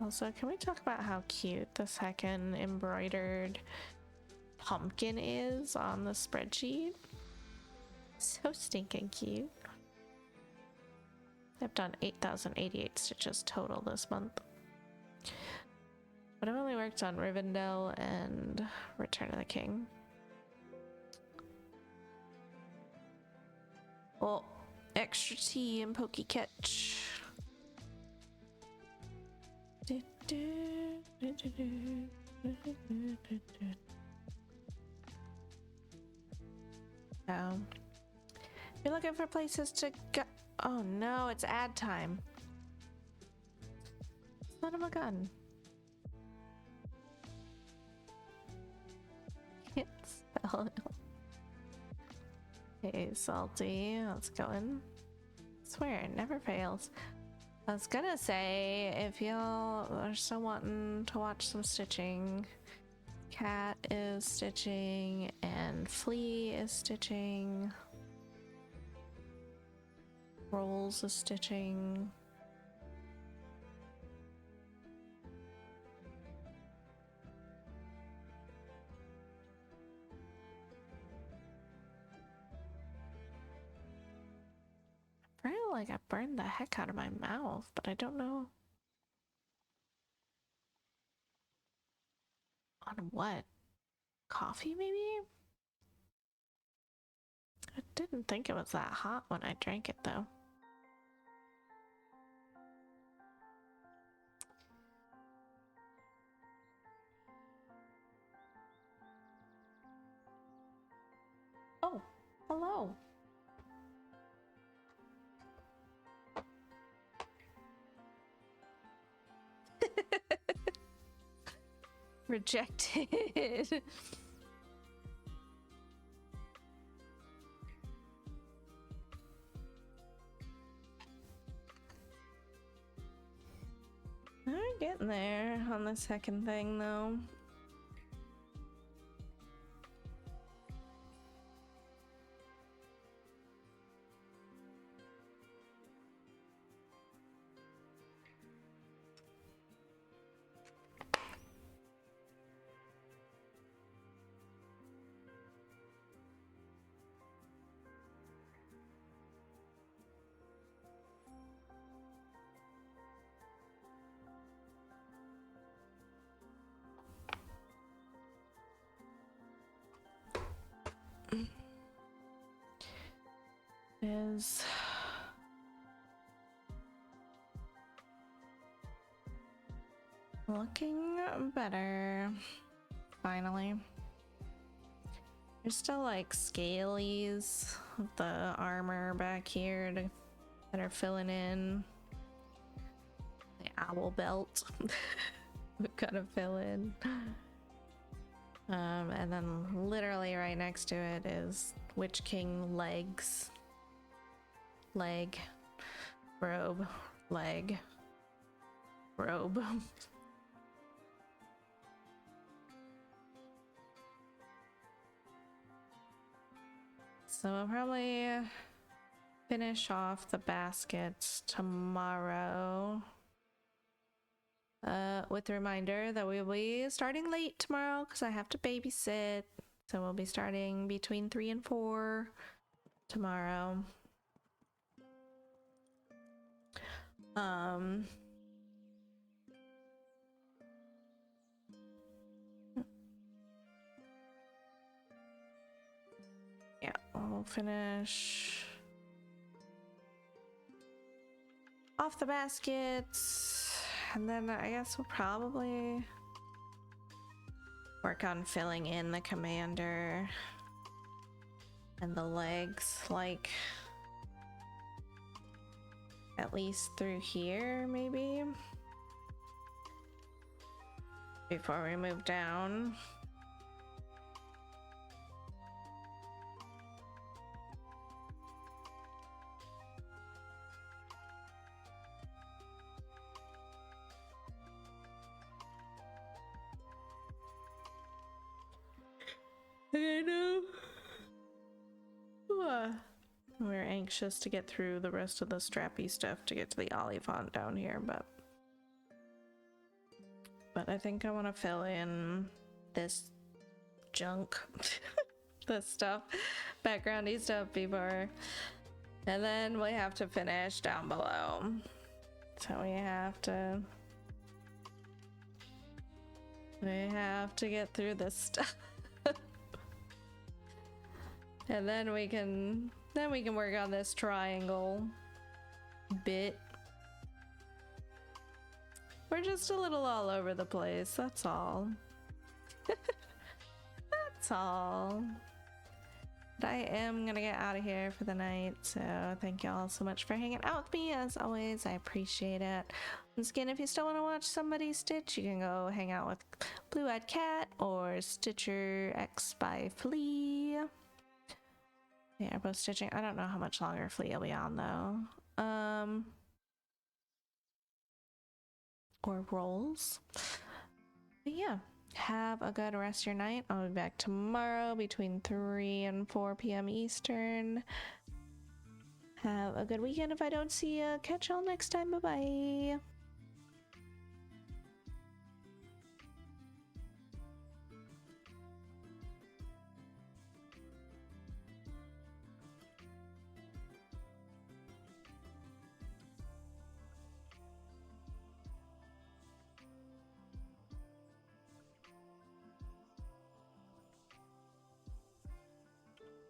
Also, can we talk about how cute the second embroidered pumpkin is on the spreadsheet? So stinking cute. I've done 8,088 stitches total this month. But I've only worked on Rivendell and Return of the King. Oh, extra tea and Poke Catch. Oh. You're looking for places to go. Oh no, it's ad time. Son of a gun. Can't spell it. Hey, Salty, let's go in. Swear, it never fails. I was gonna say, if y'all are still wanting to watch some stitching, Cat is stitching and Flea is stitching. Rolls is stitching. I feel like I burned the heck out of my mouth, but I don't know on what. Coffee, maybe? I didn't think it was that hot when I drank it, though. Oh, hello. Rejected. I'm getting there on the second thing, though. Is looking better. Finally. There's still like scalies of the armor back here to that are filling in. The owl belt. We gotta fill in. And then literally right next to it is Witch King legs. Leg. Robe. Leg. Robe. So I'll probably finish off the baskets tomorrow. With the reminder that we'll be starting late tomorrow because I have to babysit. So we'll be starting between 3 and 4 tomorrow. Yeah, we'll finish off the baskets, and then I guess we'll probably work on filling in the commander and the legs, like at least through here, maybe, before we move down. I know. We're anxious to get through the rest of the strappy stuff to get to the Olifant down here, but I think I want to fill in this junk, this stuff, backgroundy stuff before, and then we have to finish down below. So we have to get through this stuff. And then we can work on this triangle bit. We're just a little all over the place, that's all. That's all. But I am gonna get out of here for the night, so thank y'all so much for hanging out with me. As always, I appreciate it. Once again, if you still want to watch somebody stitch, you can go hang out with Blue Eyed Cat or Stitcher X by Flea. Yeah, both stitching. I don't know how much longer Flea will be on though. Or rolls. But yeah, have a good rest of your night. I'll be back tomorrow between 3 and 4 p.m. Eastern. Have a good weekend if I don't see you. Catch y'all next time. Bye bye.